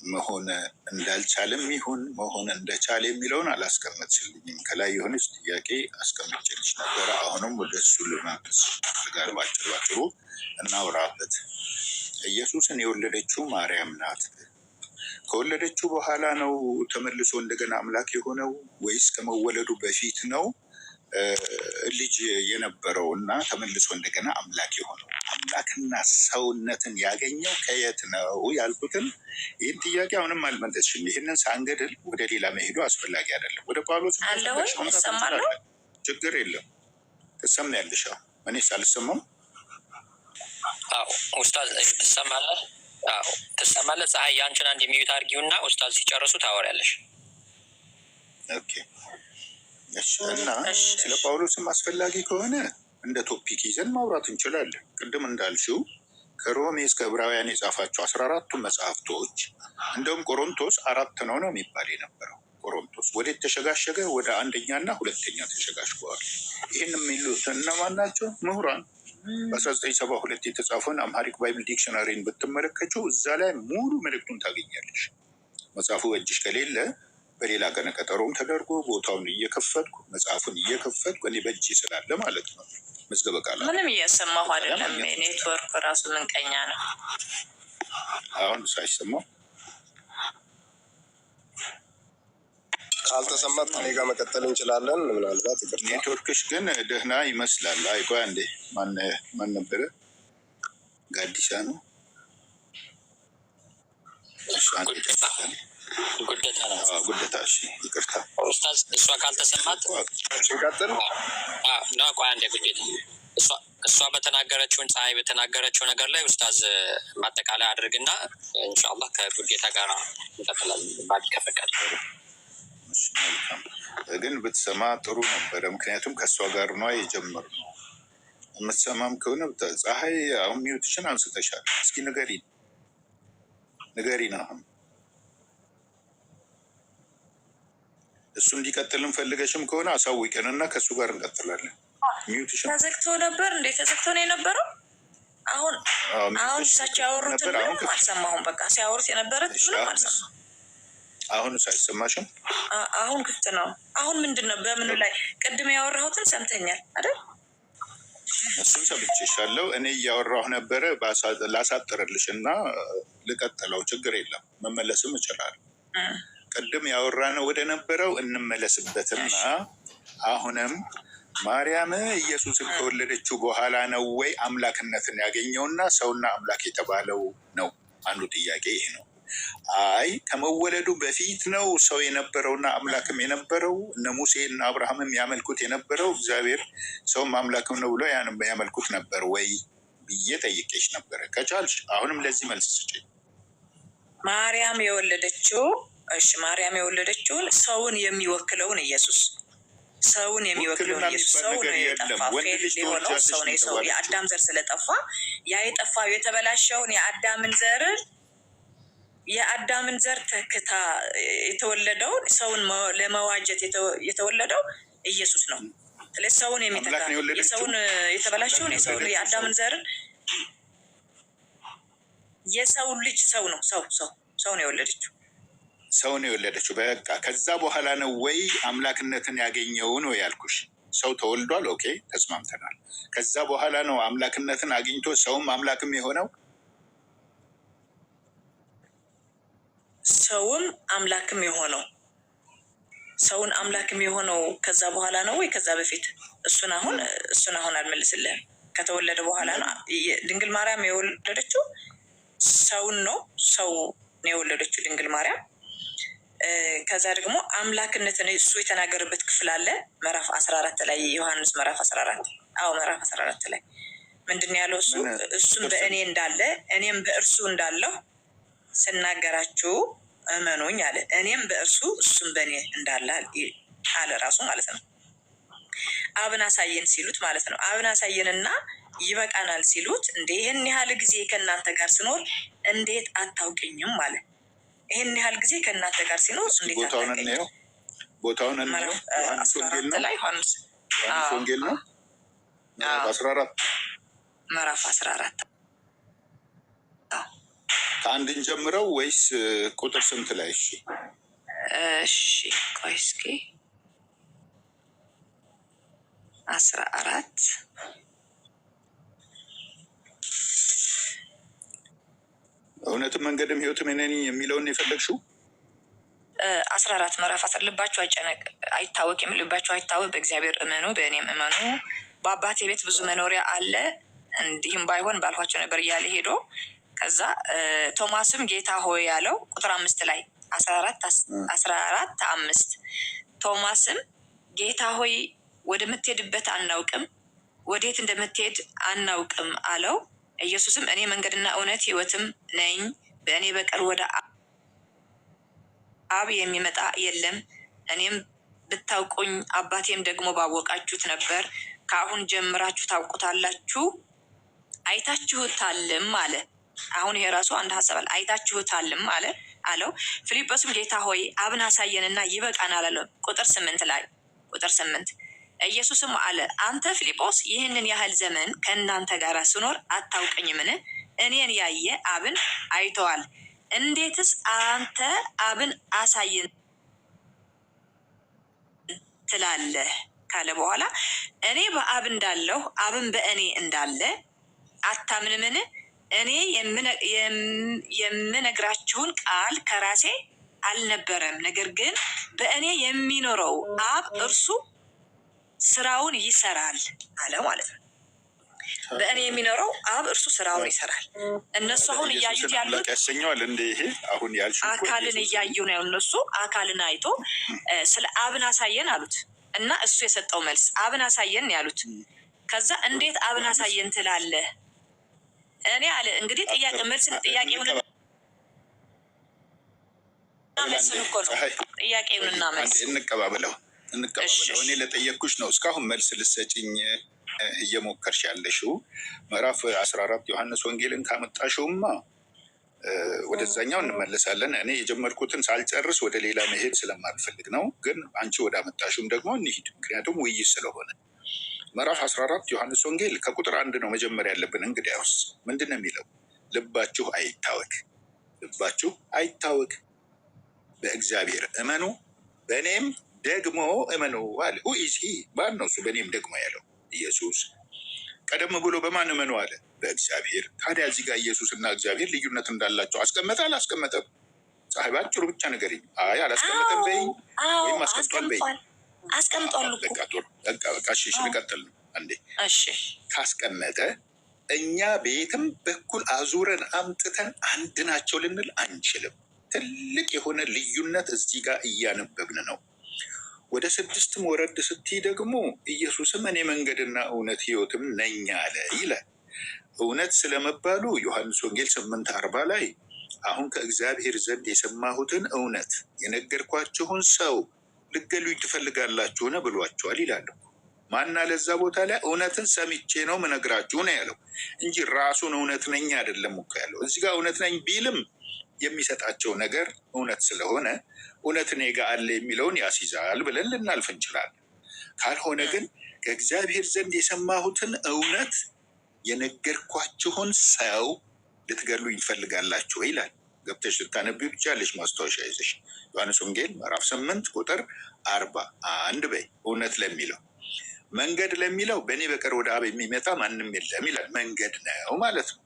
መሆን እንዳልቻለም ይሁን መሆን እንደቻለ የሚለውን አላስቀመጥሽልኝም። ከላይ የሆነች ጥያቄ አስቀምጬልሽ ነበረ። አሁንም ወደ እሱ ልመልስ ጋር ባጭሩ እናውራበት። ኢየሱስን የወለደችው ማርያም ናት። ከወለደችው በኋላ ነው ተመልሶ እንደገና አምላክ የሆነው ወይስ ከመወለዱ በፊት ነው ልጅ የነበረው እና ተመልሶ እንደገና አምላክ የሆነው? አምላክና ሰውነትን ያገኘው ከየት ነው ያልኩትን ይህን ጥያቄ አሁንም አልመለስሽም። ይህንን ሳንገድል ወደ ሌላ መሄዱ አስፈላጊ አይደለም። ወደ ጳውሎስ ችግር የለም ትሰማያለሽ። እኔስ አልሰማም። ኡስታዝ ትሰማለህ? ትሰማለህ? ፀሐይ ያንቺን አንድ የሚዩት አድርጊውና ኡስታዝ ሲጨርሱ ታወሪያለሽ። ኦኬ እና ስለ ጳውሎስም አስፈላጊ ከሆነ እንደ ቶፒክ ይዘን ማውራት እንችላለን። ቅድም እንዳልሽው ከሮሜ እስከ ዕብራውያን የጻፋቸው 14ቱ መጽሐፍቶች እንደውም ቆሮንቶስ 4 ነው የሚባል የነበረው። ቆሮንቶስ ወደ ተሸጋሸገ ወደ 1ኛና 2ኛ ተሸጋሽገዋል። ይህን የሚሉት እነማን ናቸው? ምሁራን በ1972 የተጻፈውን አምሃሪክ ባይብል ዲክሽነሪን ብትመለከችው እዛ ላይ ሙሉ መልእክቱን ታገኛለሽ። መጽሐፉ እጅሽ ከሌለ በሌላ ቀነ ቀጠሮም ተደርጎ ቦታውን እየከፈትኩ መጽሐፉን እየከፈትኩ እኔ በእጅ ስላለ ማለት ነው። መዝገበ ቃላት ምንም እያሰማሁ አይደለም። ኔትወርክ ራሱ ምንቀኛ ነው። አሁን ሳይሰማው ካልተሰማት እኔ ጋር መቀጠል እንችላለን። ምናልባት ኔትወርክሽ ግን ደህና ይመስላል። አይቆ አንዴ ማን ነበረ? ጋዲሳ ነው። ጉደታ። እሺ ይቅርታ ኡስታዝ፣ እሷ ካልተሰማት እንቀጥል። ቆይ አንዴ ጉዴታ። እሷ በተናገረችውን ፀሐይ በተናገረችው ነገር ላይ ኡስታዝ ማጠቃለያ አድርግና ኢንሻአላህ ከጉዴታ ጋር እንቀጥላለን። ባዲ ከፈቀደ ግን ብትሰማ ጥሩ ነበረ። ምክንያቱም ከእሷ ጋር ነው የጀመርነው። የምትሰማም ከሆነ ፀሐይ አሁን ሚዩትሽን አንስተሻል። እስኪ ንገሪን አሁን እሱ እንዲቀጥልም ፈልገሽም ከሆነ አሳውቀን እና ከእሱ ጋር እንቀጥላለን። ሚዩትሽን ተዘግቶ ነበር እንዴ? ተዘግቶ ነው የነበረው። አሁን እሳቸው ያወሩትን ምንም አልሰማሁም። በቃ ሲያወሩት የነበረ ምንም አልሰማሁም። አሁን አይሰማሽም? አሁን ክፍት ነው። አሁን ምንድን ነው? በምኑ ላይ ቅድም ያወራሁትን ሰምተኛል አይደል? እሱን ሰምቼሻለሁ። እኔ እያወራሁ ነበረ። ላሳጥርልሽ እና ልቀጥለው። ችግር የለም፣ መመለስም እችላለሁ። ቅድም ያወራነው ወደ ነበረው እንመለስበትና አሁንም ማርያም ኢየሱስን ከወለደችው በኋላ ነው ወይ አምላክነትን ያገኘውና ሰውና አምላክ የተባለው ነው? አንዱ ጥያቄ ይሄ ነው። አይ ከመወለዱ በፊት ነው ሰው የነበረውና አምላክም የነበረው። እነ ሙሴ እና አብርሃምም ያመልኩት የነበረው እግዚአብሔር ሰውም አምላክም ነው ብሎ ያመልኩት ነበር ወይ ብዬ ጠይቄሽ ነበረ። ከቻልሽ አሁንም ለዚህ መልስ ስጪኝ። ማርያም የወለደችውን ሰውን የሚወክለውን ኢየሱስ ሰውን የሚወክለውን ኢየሱስ ሰው ነው የጠፋ ፌል ሊሆነው ሰው ነው። ሰው የአዳም ዘር ስለጠፋ ያ የጠፋው የተበላሸውን የአዳምን ዘር ተክታ የተወለደውን ሰውን ለመዋጀት የተወለደው ኢየሱስ ነው። ስለዚህ ሰውን የሚተካ የሰውን የተበላሸውን የአዳምን ዘርን የሰው ልጅ ሰው ነው። ሰው ነው የወለደችው። ሰው ነው የወለደችው። በቃ ከዛ በኋላ ነው ወይ አምላክነትን ያገኘው ነው ያልኩሽ። ሰው ተወልዷል። ኦኬ ተስማምተናል። ከዛ በኋላ ነው አምላክነትን አግኝቶ ሰውም አምላክም የሆነው። ሰውን አምላክም የሆነው ከዛ በኋላ ነው ወይ ከዛ በፊት? እሱን አሁን አልመልስልህም። ከተወለደ በኋላ ነው። ድንግል ማርያም የወለደችው ሰውን ነው። ሰው ነው የወለደችው ድንግል ማርያም። ከዛ ደግሞ አምላክነትን እሱ የተናገረበት ክፍል አለ ምዕራፍ 14 ላይ ዮሐንስ ምዕራፍ 14 ምዕራፍ 14 ላይ ምንድን ነው ያለው? እሱም በእኔ እንዳለ እኔም በእርሱ እንዳለሁ ስናገራችሁ እመኑኝ አለ። እኔም በእርሱ እሱም በእኔ እንዳለ አለ ራሱ ማለት ነው። አብን አሳየን ሲሉት ማለት ነው። አብን አሳየንና ይበቃናል ሲሉት እንደ ይህን ያህል ጊዜ ከእናንተ ጋር ስኖር እንዴት አታውቅኝም አለ። ይህን ያህል ጊዜ ከእናንተ ጋር ሲኖር እንዴት አታውቅኝም? ቦታውን እንየው። ዮሐንስ ወንጌል ነው ምዕራፍ 14 ከአንድን ጀምረው ወይስ ቁጥር ስንት ላይ? እሺ ቆይ እስኪ 14 እውነትም መንገድም ሕይወትም እኔ ነኝ የሚለውን የፈለግሽው 14 ምዕራፍ 10 ልባችሁ አይታወቅም፣ ልባችሁ አይታወቅ፣ በእግዚአብሔር እመኑ፣ በእኔም እመኑ። በአባቴ ቤት ብዙ መኖሪያ አለ፣ እንዲህም ባይሆን ባልኋቸው ነበር እያለ ሄዶ ከዛ ቶማስም ጌታ ሆይ ያለው ቁጥር 5 ላይ 14:5 ቶማስም ጌታ ሆይ ወደምትሄድበት አናውቅም፣ ወዴት እንደምትሄድ አናውቅም አለው። ኢየሱስም እኔ መንገድና እውነት ሕይወትም ነኝ፣ በእኔ በቀር ወደ አብ የሚመጣ የለም። እኔም ብታውቁኝ አባቴም ደግሞ ባወቃችሁት ነበር። ከአሁን ጀምራችሁ ታውቁታላችሁ፣ አይታችሁታልም አለ። አሁን ይሄ ራሱ አንድ ሀሳብ አለ። አይታችሁታልም አለው። ፊልጶስም ጌታ ሆይ አብን አሳየንና ይበቃናል አለው። ቁጥር 8 ኢየሱስም አለ አንተ ፊልጶስ ይህንን ያህል ዘመን ከእናንተ ጋር ስኖር አታውቀኝምን? እኔን ያየ አብን አይተዋል። እንዴትስ አንተ አብን አሳየን ትላለህ? ካለ በኋላ እኔ በአብ እንዳለሁ አብን በእኔ እንዳለ አታምንምን? እኔ የምነግራችሁን ቃል ከራሴ አልነበረም፣ ነገር ግን በእኔ የሚኖረው አብ እርሱ ስራውን ይሰራል አለ ማለት ነው። በእኔ የሚኖረው አብ እርሱ ስራውን ይሰራል። እነሱ አሁን እያዩት ያሉት ያሰኘዋል እንደ ይሄ አሁን ያልሽው አካልን እያዩ ነው። እነሱ አካልን አይቶ ስለ አብን አሳየን አሉት እና እሱ የሰጠው መልስ አብን አሳየን ያሉት። ከዛ እንዴት አብን አሳየን ትላለህ? እኔ አለ እንግዲህ ጥያቄ መልስን ጥያቄውን መልስን እኮ ነው ጥያቄውንና መልስ እንቀባበለው። እኔ ለጠየቅኩሽ ነው እስካሁን መልስ ልሰጭኝ እየሞከርሽ ያለሽው። ምዕራፍ 14 ዮሐንስ ወንጌልን ካመጣሽውማ ወደዛኛው እንመለሳለን። እኔ የጀመርኩትን ሳልጨርስ ወደ ሌላ መሄድ ስለማልፈልግ ነው። ግን አንቺ ወደ አመጣሽውም ደግሞ እንሂድ፣ ምክንያቱም ውይይት ስለሆነ። ምዕራፍ 14 ዮሐንስ ወንጌል ከቁጥር 1 ነው መጀመሪያ ያለብን። እንግዲያውስ ምንድን ነው የሚለው? ልባችሁ አይታወክ፣ ልባችሁ አይታወክ፣ በእግዚአብሔር እመኑ፣ በእኔም ደግሞ እመኑ አለ። ሁኢዚ ማን ነው እሱ? በእኔም ደግሞ ያለው ኢየሱስ። ቀደም ብሎ በማን እመኑ አለ? በእግዚአብሔር። ታዲያ እዚህ ጋር ኢየሱስ እና እግዚአብሔር ልዩነት እንዳላቸው አስቀመጠ አላስቀመጠም? ፀሐይ ባጭሩ ብቻ ንገሪኝ። አይ አላስቀመጠም በይኝ፣ ወይም አስቀምጧል በይኝ። አስቀምጧል። በቃ እሺ፣ ልቀጥል ነው አንዴ። እሺ ካስቀመጠ እኛ ቤትም በኩል አዙረን አምጥተን አንድ ናቸው ልንል አንችልም። ትልቅ የሆነ ልዩነት እዚህ ጋር እያነበብን ነው። ወደ 6 ወረድ ስትይ ደግሞ ኢየሱስም እኔ መንገድና እውነት ሕይወትም ነኝ አለ ይላል። እውነት ስለመባሉ ዮሐንስ ወንጌል 8:40 ላይ አሁን ከእግዚአብሔር ዘንድ የሰማሁትን እውነት የነገርኳችሁን ሰው ልትገሉኝ ትፈልጋላችሁን ብሏቸዋል ይላሉ። ማና ለዛ ቦታ ላይ እውነትን ሰምቼ ነው ምነግራችሁ ነው ያለው እንጂ ራሱን እውነት ነኝ አይደለም እኮ ያለው። እዚህ ጋር እውነት ነኝ ቢልም የሚሰጣቸው ነገር እውነት ስለሆነ እውነት እኔ ጋ አለ የሚለውን ያስይዛል ብለን ልናልፍ እንችላለን። ካልሆነ ግን ከእግዚአብሔር ዘንድ የሰማሁትን እውነት የነገርኳችሁን ሰው ልትገሉኝ ትፈልጋላችሁ ይላል። ገብተሽ ልታነቢው ትችያለሽ ማስታወሻ ይዘሽ። ዮሐንስ ወንጌል ምዕራፍ 8 ቁጥር 41 በይ። እውነት ለሚለው መንገድ ለሚለው በእኔ በቀር ወደ አብ የሚመጣ ማንም የለም ይላል። መንገድ ነው ማለት ነው።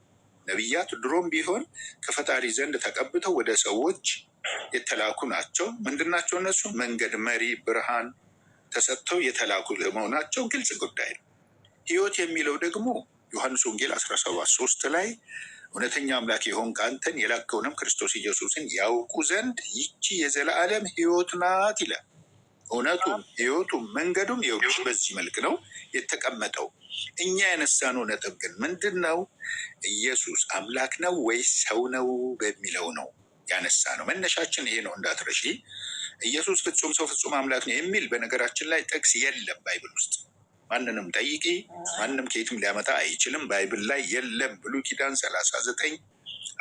ነቢያት ድሮም ቢሆን ከፈጣሪ ዘንድ ተቀብተው ወደ ሰዎች የተላኩ ናቸው። ምንድናቸው እነሱ? መንገድ፣ መሪ፣ ብርሃን ተሰጥተው የተላኩ ለመሆናቸው ግልጽ ጉዳይ ነው። ሕይወት የሚለው ደግሞ ዮሐንስ ወንጌል 17:3 ላይ እውነተኛ አምላክ የሆንክ አንተን የላከውንም ክርስቶስ ኢየሱስን ያውቁ ዘንድ ይቺ የዘላለም ሕይወት ናት ይላል። እውነቱም ሕይወቱም መንገዱም ይኸውልሽ በዚህ መልክ ነው የተቀመጠው። እኛ ያነሳነው ነጥብ ግን ምንድን ነው? ኢየሱስ አምላክ ነው ወይስ ሰው ነው በሚለው ነው ያነሳ ነው። መነሻችን ይሄ ነው እንዳትረሺ። ኢየሱስ ፍጹም ሰው ፍጹም አምላክ ነው የሚል በነገራችን ላይ ጥቅስ የለም ባይብል ውስጥ። ማንንም ጠይቂ፣ ማንም ከየትም ሊያመጣ አይችልም። ባይብል ላይ የለም። ብሉይ ኪዳን 39፣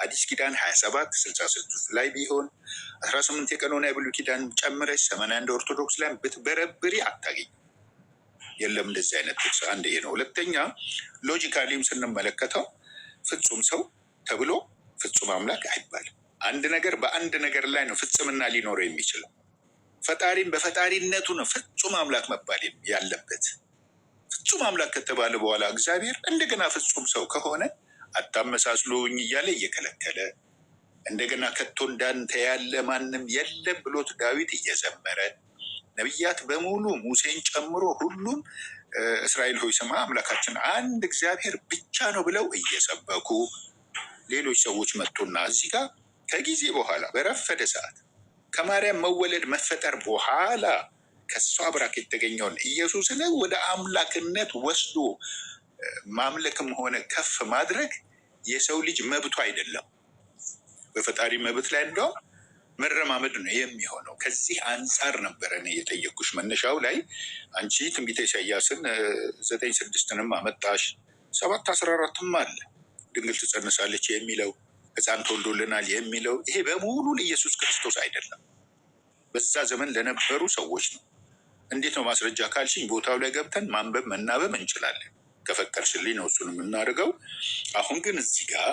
አዲስ ኪዳን 27 66 ላይ ቢሆን 18 የቀኖና የብሉይ ኪዳን ጨምረሽ 81 ኦርቶዶክስ ላይ ብትበረብሪ አታገኝ። የለም እንደዚህ አይነት ጥቅስ። አንድ ይሄ ነው። ሁለተኛ ሎጂካሊም ስንመለከተው ፍጹም ሰው ተብሎ ፍጹም አምላክ አይባልም። አንድ ነገር በአንድ ነገር ላይ ነው ፍጽምና ሊኖረው የሚችለው። ፈጣሪም በፈጣሪነቱ ነው ፍጹም አምላክ መባል ያለበት። ፍጹም አምላክ ከተባለ በኋላ እግዚአብሔር እንደገና ፍጹም ሰው ከሆነ አታመሳስሉኝ እያለ እየከለከለ እንደገና ከቶ እንዳንተ ያለ ማንም የለም ብሎት ዳዊት እየዘመረ ነቢያት በሙሉ ሙሴን ጨምሮ ሁሉም እስራኤል ሆይ ስማ አምላካችን አንድ እግዚአብሔር ብቻ ነው ብለው እየሰበኩ ሌሎች ሰዎች መጡና እዚህ ጋር ከጊዜ በኋላ በረፈደ ሰዓት ከማርያም መወለድ መፈጠር በኋላ ከሷ ብራክ የተገኘውን ኢየሱስን ወደ አምላክነት ወስዶ ማምለክም ሆነ ከፍ ማድረግ የሰው ልጅ መብቱ አይደለም። በፈጣሪ መብት ላይ እንደውም መረማመድ ነው የሚሆነው። ከዚህ አንጻር ነበረ እኔ የጠየኩሽ መነሻው ላይ። አንቺ ትንቢተ ኢሳያስን 9:6 አመጣሽ፣ 7:14 አለ ድንግል ትጸንሳለች የሚለው ሕፃን ተወልዶልናል የሚለው ይሄ በሙሉ ለኢየሱስ ክርስቶስ አይደለም፣ በዛ ዘመን ለነበሩ ሰዎች ነው። እንዴት ነው ማስረጃ ካልሽኝ ቦታው ላይ ገብተን ማንበብ መናበብ እንችላለን። ከፈቀድሽልኝ ነው እሱን የምናደርገው። አሁን ግን እዚህ ጋር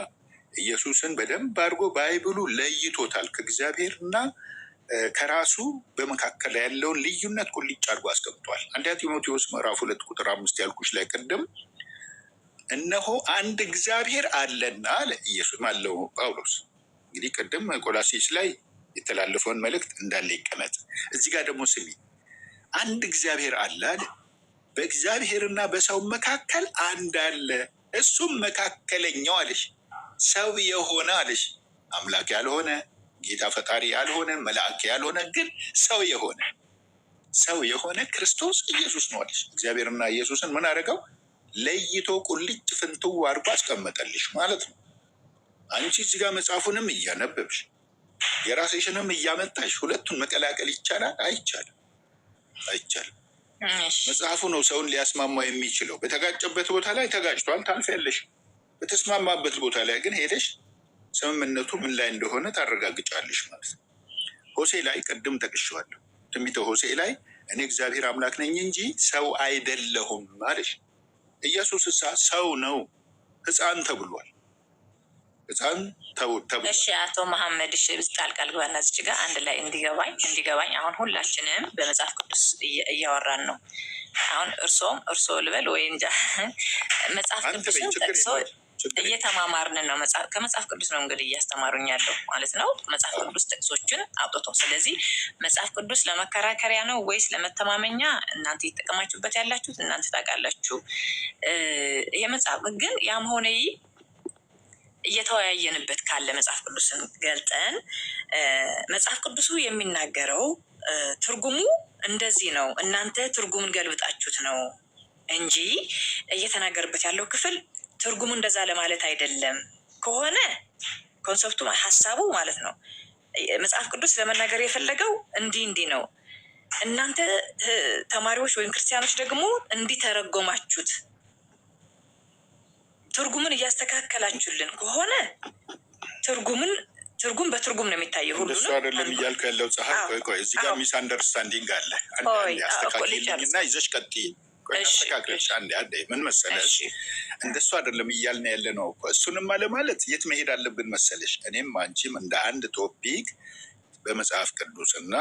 ኢየሱስን በደንብ አድርጎ ባይብሉ ለይቶታል። ከእግዚአብሔር እና ከራሱ በመካከል ያለውን ልዩነት ቁልጭ አድርጎ አስቀምጧል። አንደኛ ጢሞቴዎስ ምዕራፍ 2:5 ያልኩሽ ላይ ቅድም እነሆ አንድ እግዚአብሔር አለና አለ ኢየሱስ አለው ጳውሎስ። እንግዲህ ቅድም ቆላሴስ ላይ የተላለፈውን መልእክት እንዳለ ይቀመጥ። እዚህ ጋር ደግሞ ስሚ፣ አንድ እግዚአብሔር አለ አለ። በእግዚአብሔርና በሰው መካከል አንድ አለ፣ እሱም መካከለኛው አለሽ፣ ሰው የሆነ አለሽ፣ አምላክ ያልሆነ ጌታ ፈጣሪ ያልሆነ መልአክ ያልሆነ ግን ሰው የሆነ ክርስቶስ ኢየሱስ ነው አለሽ። እግዚአብሔርና ኢየሱስን ምን አደረገው? ለይቶ ቁልጭ ፍንትው አድርጎ አስቀመጠልሽ ማለት ነው። አንቺ እዚህ ጋር መጽሐፉንም እያነበብሽ የራስሽንም እያመጣሽ ሁለቱን መቀላቀል ይቻላል? አይቻልም። መጽሐፉ ነው ሰውን ሊያስማማ የሚችለው። በተጋጨበት ቦታ ላይ ተጋጭቷል፣ ታልፊያለሽ። በተስማማበት ቦታ ላይ ግን ሄደሽ ስምምነቱ ምን ላይ እንደሆነ ታረጋግጫለሽ ማለት ነው። ሆሴ ላይ ቅድም ጠቅሼዋለሁ። ትንቢተ ሆሴ ላይ እኔ እግዚአብሔር አምላክ ነኝ እንጂ ሰው አይደለሁም አለሽ። ኢየሱስ እሳ ሰው ነው፣ ሕፃን ተብሏል። ሕፃን ተብሏል። እሺ አቶ መሐመድ እሺ ጣልቃ ልግባና እዚህ ጋር አንድ ላይ እንዲገባኝ አሁን ሁላችንም በመጽሐፍ ቅዱስ እያወራን ነው። አሁን እርስዎ ልበል ወይ እንጃ መጽሐፍ ቅዱስን ጠቅሶ እየተማማርን ነው። ከመጽሐፍ ቅዱስ ነው እንግዲህ እያስተማሩኝ ያለው ማለት ነው። መጽሐፍ ቅዱስ ጥቅሶችን አውጥቶ፣ ስለዚህ መጽሐፍ ቅዱስ ለመከራከሪያ ነው ወይስ ለመተማመኛ እናንተ የተጠቀማችሁበት ያላችሁት እናንተ ታውቃላችሁ። ይሄ መጽሐፍ ግን ያም ሆነ እየተወያየንበት ካለ መጽሐፍ ቅዱስን ገልጠን መጽሐፍ ቅዱሱ የሚናገረው ትርጉሙ እንደዚህ ነው፣ እናንተ ትርጉምን ገልብጣችሁት ነው እንጂ እየተናገርበት ያለው ክፍል ትርጉሙ እንደዛ ለማለት አይደለም ከሆነ ኮንሰፕቱ ሀሳቡ ማለት ነው። መጽሐፍ ቅዱስ ለመናገር የፈለገው እንዲህ ነው፣ እናንተ ተማሪዎች ወይም ክርስቲያኖች ደግሞ እንዲተረጎማችሁት ትርጉምን እያስተካከላችሁልን ከሆነ ትርጉም በትርጉም ነው የሚታየው። ሁሉ እሱ አይደለም እያልኩ ያለው ፀሐይ። ቆይ እዚህ ጋር ሚስ አንደርስታንዲንግ አለ። አስተካክልኝና ይዘሽ ቀጥይ። አስተካክለሽ አንዴ ምን መሰለሽ፣ እንደሱ አይደለም እያልን ያለ ነው እኮ። እሱንም አለማለት የት መሄድ አለብን መሰለሽ? እኔም አንቺም እንደ አንድ ቶፒክ በመጽሐፍ ቅዱስ እና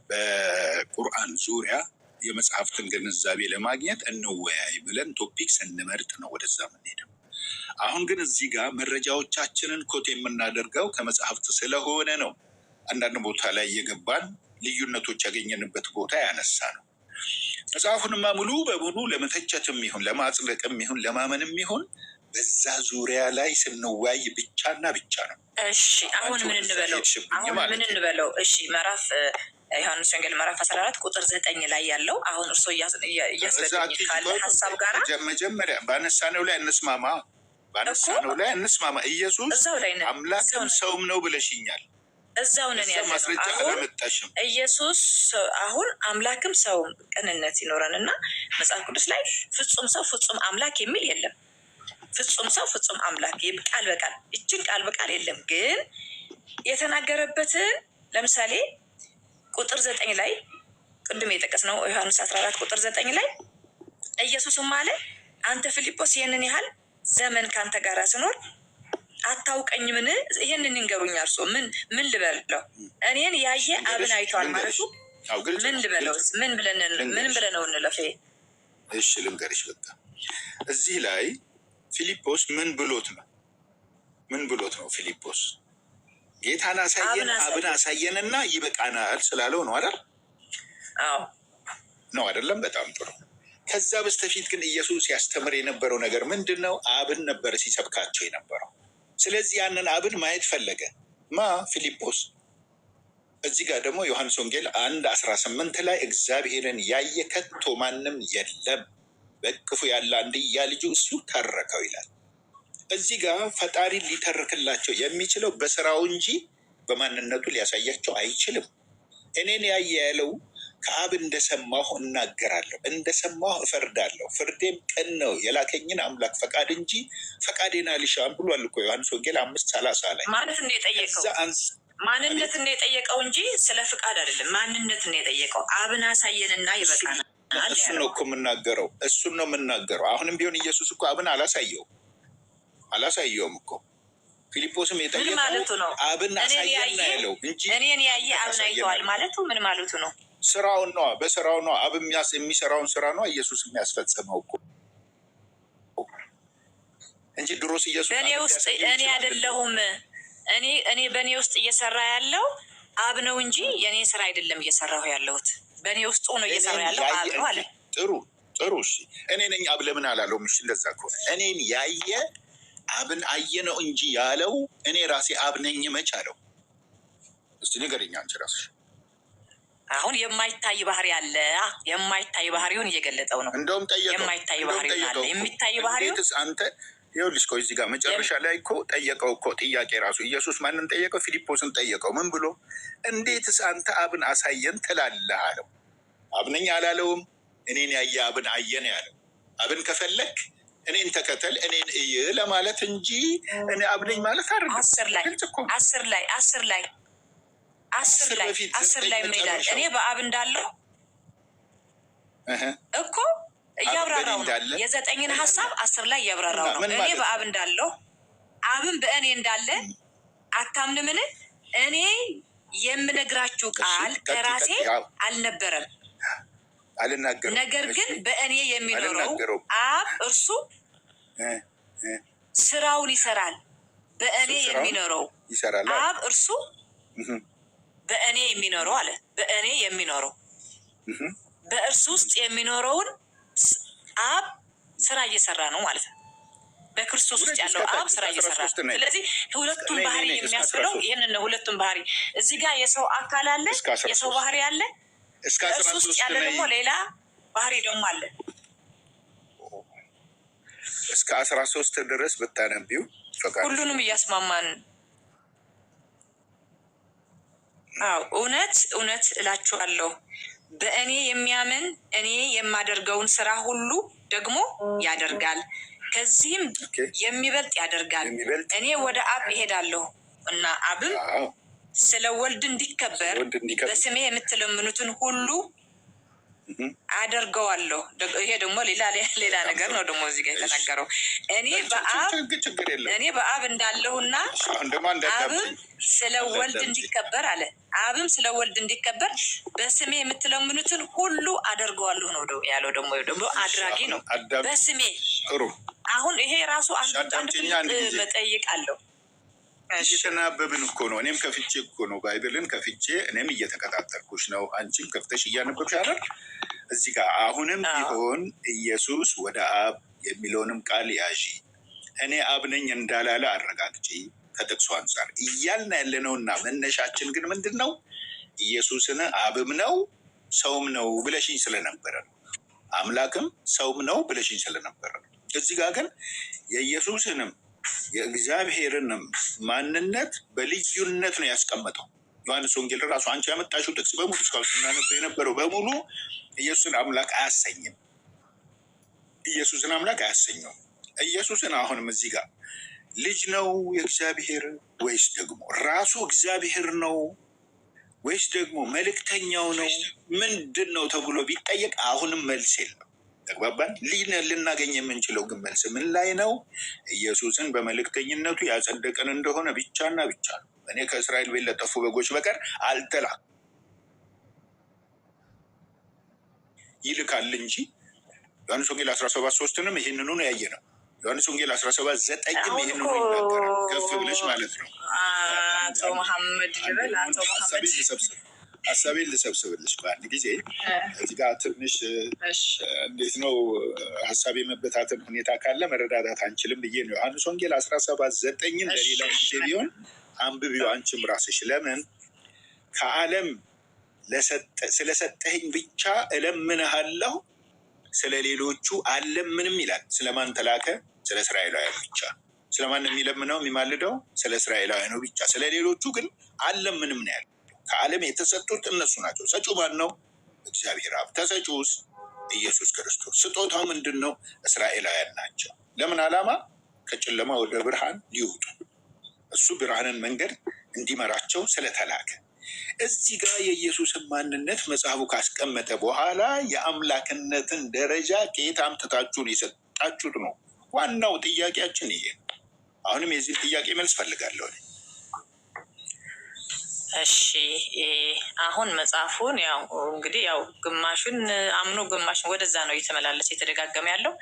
በቁርአን ዙሪያ የመጽሐፍትን ግንዛቤ ለማግኘት እንወያይ ብለን ቶፒክ ስንመርጥ ነው ወደዛ የምንሄደው። አሁን ግን እዚህ ጋር መረጃዎቻችንን ኮት የምናደርገው ከመጽሐፍት ስለሆነ ነው። አንዳንድ ቦታ ላይ እየገባን ልዩነቶች ያገኘንበት ቦታ ያነሳ ነው። መጽሐፉንማ ሙሉ በሙሉ ለመተቸትም ይሁን ለማጽደቅም ይሁን ለማመንም ይሁን በዛ ዙሪያ ላይ ስንወያይ ብቻና ብቻ ነው። እሺ አሁን ምን እንበለው? እሺ ምዕራፍ ዮሐንስ ወንጌል ምዕራፍ 14 ቁጥር 9 ላይ ያለው አሁን እርሶ እያስረዱኝ ካለ ሀሳብ ጋር መጀመሪያ ባነሳነው ላይ እንስማማ። ኢየሱስ አምላክም ሰውም ነው ብለሽኛል። እዛው ነን ያለው። ማስረጃ አላመጣሽም። ኢየሱስ አሁን አምላክም ሰውም ቅንነት ይኖረን እና መጽሐፍ ቅዱስ ላይ ፍጹም ሰው ፍጹም አምላክ የሚል የለም። ፍጹም ሰው ፍጹም አምላክ ቃል በቃል እችን ቃል በቃል የለም። ግን የተናገረበትን ለምሳሌ ቁጥር 9 ላይ ቅድም የጠቀስነው ዮሐንስ 14 ቁጥር 9 ላይ ኢየሱስም አለ አንተ ፊልጶስ ይህንን ያህል ዘመን ከአንተ ጋር ስኖር አታውቀኝምን? ይህንን ይንገሩኝ። እርሶ ምን ልበለው? እኔን ያየ አብን አይቷል ማለቱ ምን ልበለው? ምን ብለነው እንለፌ? እሺ ልንገርሽ። በቃ እዚህ ላይ ፊልጶስ ምን ብሎት ነው? ፊልጶስ ጌታን አሳየን አብን አሳየንና ይበቃናል ስላለው ነው አይደል? አዎ ነው አይደለም? በጣም ጥሩ። ከዛ በስተፊት ግን ኢየሱስ ያስተምር የነበረው ነገር ምንድን ነው? አብን ነበር ሲሰብካቸው የነበረው። ስለዚህ ያንን አብን ማየት ፈለገ ፊልጶስ። እዚህ ጋር ደግሞ ዮሐንስ ወንጌል 1:18 ላይ እግዚአብሔርን ያየ ከቶ ማንም የለም፣ በእቅፉ ያለ አንድያ ልጁ እሱ ተረከው ይላል። እዚህ ጋር ፈጣሪ ሊተርክላቸው የሚችለው በስራው እንጂ በማንነቱ ሊያሳያቸው አይችልም። እኔን ያየ ያለው ከአብ እንደሰማሁ እናገራለሁ፣ እንደሰማሁ እፈርዳለሁ፣ ፍርዴም ቅን ነው፣ የላከኝን አምላክ ፈቃድ እንጂ ፈቃዴን አልሻም ብሏል እኮ ዮሐንስ ወንጌል 5:30 ላይ ማለት ነው የጠየቀው። ማንነትን ነው የጠየቀው እንጂ ስለ ፍቃድ አይደለም። ማንነትን ነው የጠየቀው። አብን አሳየንና ይበቃናል። እሱን ነው እኮ የምናገረው። እሱን ነው የምናገረው። አሁንም ቢሆን ኢየሱስ እኮ አብን አላሳየውም እኮ። ፊልጶስም የጠየቀው ማለቱ ነው አብን አሳየን ያለው እንጂ እኔን ያየ አብን አይተዋል ማለቱ ምን ማለቱ ነው? ስራውን ነው፣ በስራው ነው። አብ የሚሰራውን ስራ ነው ኢየሱስ የሚያስፈጽመው እኮ እንጂ ድሮስ ኢየሱስ በእኔ ውስጥ እኔ አይደለሁም። እኔ በእኔ ውስጥ እየሰራ ያለው አብ ነው እንጂ የእኔ ስራ አይደለም እየሰራሁ ያለሁት። በእኔ ውስጥ ሆኖ እየሰራ ያለው አብ ነው አለ። ጥሩ እሺ፣ እኔ ነኝ አብ ለምን አላለውም? እሺ እንደዛ ከሆነ እኔን ያየ አብን አየ ነው እንጂ ያለው እኔ ራሴ አብ ነኝ መች አለው? እስቲ ንገረኝ አንቺ ራስሽ። አሁን የማይታይ ባህሪ አለ። የማይታይ ባህሪውን እየገለጠው ነው። እንደውም ጠየቀው። የማይታይ ባህሪውን አለ። የሚታይ ባህሪውን አንተ ይኸውልሽ፣ ቆይ እዚህ ጋር መጨረሻ ላይ እኮ ጠየቀው እኮ ጥያቄ ራሱ ኢየሱስ ማንን ጠየቀው? ፊልጶስን ጠየቀው። ምን ብሎ እንዴትስ አንተ አብን አሳየን ትላለህ አለው። አብ ነኝ አላለውም። እኔን ያየ አብን አየ ነው ያለው። አብን ከፈለክ እኔን ተከተል እኔን እይ ለማለት እንጂ እኔ አብ ነኝ ማለት አይደለም። አስር ላይ ምን ይላል? እኔ በአብ እንዳለው እኮ እያብራራው ነው። የዘጠኝን ሀሳብ 10 ላይ እያብራራው ነው። እኔ በአብ እንዳለው አብን በእኔ እንዳለ አታምንምን? እኔ የምነግራችሁ ቃል ከራሴ አልነበረም፣ ነገር ግን በእኔ የሚኖረው አብ እርሱ ስራውን ይሰራል። በእኔ የሚኖረው አብ እርሱ በእኔ የሚኖረው አለ። በእኔ የሚኖረው በእርሱ ውስጥ የሚኖረውን አብ ስራ እየሰራ ነው ማለት ነው። በክርስቶስ ውስጥ ያለው አብ ስራ እየሰራ ነው። ስለዚህ ሁለቱም ባህሪ የሚያስብለው ይህንን ነው። ሁለቱም ባህሪ እዚህ ጋር የሰው አካል አለ፣ የሰው ባህሪ አለ። በእርሱ ውስጥ ያለ ደግሞ ሌላ ባህሪ ደግሞ አለ። እስከ 13 ድረስ ብታነቢው ሁሉንም እያስማማን እውነት እውነት እላችኋለሁ በእኔ የሚያምን እኔ የማደርገውን ስራ ሁሉ ደግሞ ያደርጋል፣ ከዚህም የሚበልጥ ያደርጋል። እኔ ወደ አብ እሄዳለሁ እና አብም ስለ ወልድ እንዲከበር በስሜ የምትለምኑትን ሁሉ አደርገዋለሁ። ይሄ ደግሞ ሌላ ነገር ነው። ደግሞ እዚህ ጋር የተናገረው እኔ በአብ እንዳለሁና አብም ስለ ወልድ እንዲከበር አለ። አብም ስለ ወልድ እንዲከበር በስሜ የምትለምኑትን ሁሉ አደርገዋለሁ ነው ያለው። ደግሞ አድራጊ ነው በስሜ። አሁን ይሄ ራሱ አንድ መጠይቅ አለው። እየተናበብን እኮ ነው። እኔም ከፍቼ እኮ ነው ባይብልን ከፍቼ እኔም እየተከታተልኩሽ ነው። አንቺም ከፍተሽ እያነበብሽ አይደል? እዚህ ጋር አሁንም ቢሆን ኢየሱስ ወደ አብ የሚለውንም ቃል ያዢ፣ እኔ አብ ነኝ እንዳላለ አረጋግጪ። ከጥቅሱ አንጻር እያልን ያለነውና መነሻችን ግን ምንድን ነው? ኢየሱስን አብም ነው ሰውም ነው ብለሽኝ ስለነበረ ነው። አምላክም ሰውም ነው ብለሽኝ ስለነበረ ነው። እዚህ ጋር ግን የኢየሱስንም የእግዚአብሔርንም ማንነት በልዩነት ነው ያስቀመጠው። ዮሐንስ ወንጌል ራሱ አንቺ ያመጣሽው ጥቅስ በሙሉ እስካሁን ስናነበው የነበረው በሙሉ ኢየሱስን አምላክ አያሰኝም። ኢየሱስን አምላክ አያሰኘውም። ኢየሱስን አሁንም እዚህ ጋር ልጅ ነው የእግዚአብሔር ወይስ ደግሞ ራሱ እግዚአብሔር ነው ወይስ ደግሞ መልእክተኛው ነው ምንድን ነው ተብሎ ቢጠየቅ አሁንም መልስ የለም። ተግባባን? ልናገኝ የምንችለው ግን መልስ ምን ላይ ነው? ኢየሱስን በመልእክተኝነቱ ያጸደቀን እንደሆነ ብቻና ብቻ ነው። እኔ ከእስራኤል ቤት ለጠፉ በጎች በቀር አልተላኩም ይልካል እንጂ ዮሐንስ ወንጌል 17:3ንም ይህንኑ ነው ያየ ነው። ዮሐንስ ወንጌል 17:9ም ይህንኑ ይናገራል። ከፍ ብለሽ ማለት ነው። አቶ መሐመድ ልበል። አቶ መሐመድ ሀሳቤን ልሰብስብልሽ በአንድ ጊዜ። እዚህ ጋር ትንሽ እንዴት ነው ሀሳብ የመበታተን ሁኔታ ካለ መረዳዳት አንችልም ብዬ ነው። ዮሐንስ ወንጌል 17:9ን ለሌላ ጊዜ ቢሆን አንብቢው አንቺም ራስሽ። ለምን ከዓለም ስለሰጠኸኝ ብቻ እለምንሃለሁ፣ ስለ ሌሎቹ አልለምንም ይላል። ስለማን ተላከ? ስለ እስራኤላውያን ብቻ። ስለማን የሚለምነው የሚማልደው? ስለ እስራኤላውያኑ ብቻ። ስለ ሌሎቹ ግን አልለምንም ነው ያለ። ከዓለም የተሰጡት እነሱ ናቸው። ሰጪው ማን ነው? እግዚአብሔር አብ። ተሰጪውስ ኢየሱስ ክርስቶስ። ስጦታው ምንድን ነው? እስራኤላውያን ናቸው። ለምን ዓላማ? ከጨለማ ወደ ብርሃን ሊወጡ። እሱ ብርሃንን መንገድ እንዲመራቸው ስለተላከ እዚህ ጋር የኢየሱስን ማንነት መጽሐፉ ካስቀመጠ በኋላ የአምላክነትን ደረጃ ከየት አምጥታችሁን የሰጣችሁት ነው ዋናው ጥያቄያችን ይሄ። አሁንም የዚህ ጥያቄ መልስ ፈልጋለሁ። እሺ አሁን መጽሐፉን ያው እንግዲህ ያው ግማሹን አምኖ ግማሹን ወደዛ ነው እየተመላለሰ የተደጋገመ ያለው።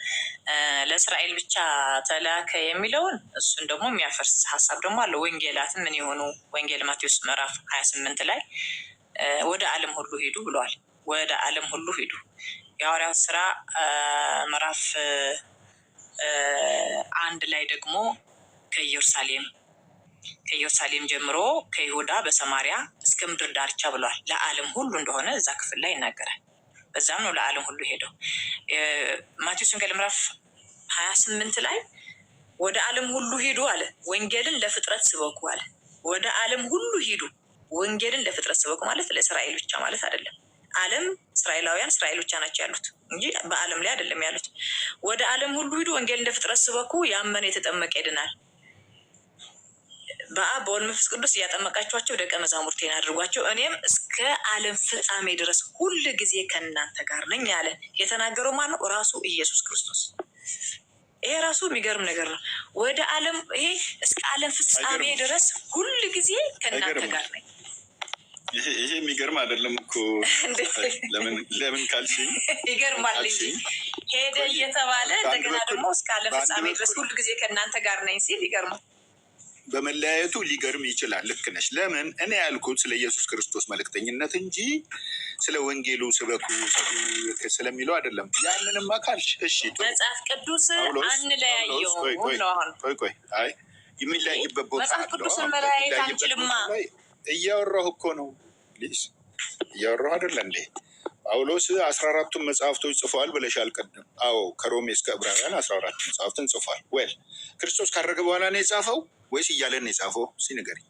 ለእስራኤል ብቻ ተላከ የሚለውን እሱን ደግሞ የሚያፈርስ ሀሳብ ደግሞ አለ። ወንጌላትም ምን የሆኑ ወንጌል ማቴዎስ ምዕራፍ 28 ላይ ወደ ዓለም ሁሉ ሂዱ ብለዋል። ወደ ዓለም ሁሉ ሂዱ። የሐዋርያት ስራ ምዕራፍ 1 ላይ ደግሞ ከኢየሩሳሌም ጀምሮ ከይሁዳ በሰማሪያ እስከ ምድር ዳርቻ ብሏል። ለዓለም ሁሉ እንደሆነ እዛ ክፍል ላይ ይናገራል። በዛም ነው ለዓለም ሁሉ ሄደው። ማቴዎስ ወንጌል ምዕራፍ 28 ላይ ወደ ዓለም ሁሉ ሂዱ አለ። ወንጌልን ለፍጥረት ስበኩ አለ። ወደ ዓለም ሁሉ ሂዱ። ወንጌልን ለፍጥረት ስበኩ ማለት ለእስራኤል ብቻ ማለት አይደለም። ዓለም እስራኤላውያን እስራኤል ብቻ ናቸው ያሉት እንጂ በዓለም ላይ አይደለም ያሉት። ወደ ዓለም ሁሉ ሂዱ፣ ወንጌልን ለፍጥረት ስበኩ፣ ያመነ የተጠመቀ ይድናል። በአብ በወልድ መንፈስ ቅዱስ እያጠመቃችኋቸው ደቀ መዛሙርቴን አድርጓቸው፣ እኔም እስከ ዓለም ፍጻሜ ድረስ ሁል ጊዜ ከእናንተ ጋር ነኝ አለ። የተናገረው ማን ነው? ራሱ ኢየሱስ ክርስቶስ። ይሄ ራሱ የሚገርም ነገር ነው። ወደ ዓለም ይሄ እስከ ዓለም ፍጻሜ ድረስ ሁል ጊዜ ከእናንተ ጋር ነኝ። ይሄ የሚገርም አይደለም እኮ። ለምን ካልሽኝ ይገርማል እንጂ ሄደ እየተባለ እንደገና ደግሞ እስከ ዓለም ፍጻሜ ድረስ ሁል ጊዜ ከእናንተ ጋር ነኝ ሲል ይገርማል። በመለያየቱ ሊገርም ይችላል። ልክ ነሽ። ለምን እኔ ያልኩት ስለ ኢየሱስ ክርስቶስ መልእክተኝነት እንጂ ስለ ወንጌሉ ስበኩ ስለሚለው አይደለም። ያንንም ካልሽ እሺ፣ መጽሐፍ ቅዱስ አንለያየውም ነው። አሁን ቆይ አይ የሚለያይበት ቦታ መጽሐፍ ቅዱስን መለያየት አንችልማ። እያወራሁ እኮ ነው ፕሊዝ፣ እያወራሁ አይደለ እንዴ? ጳውሎስ 14ቱን መጽሐፍቶች ጽፏል ብለሻል ቅድም። አዎ ከሮሜ እስከ ዕብራውያን 14 መጽሐፍትን ጽፏል። ወል ክርስቶስ ካረገ በኋላ ነው የጻፈው ወይስ እያለን የጻፈው? ሲነገሪኝ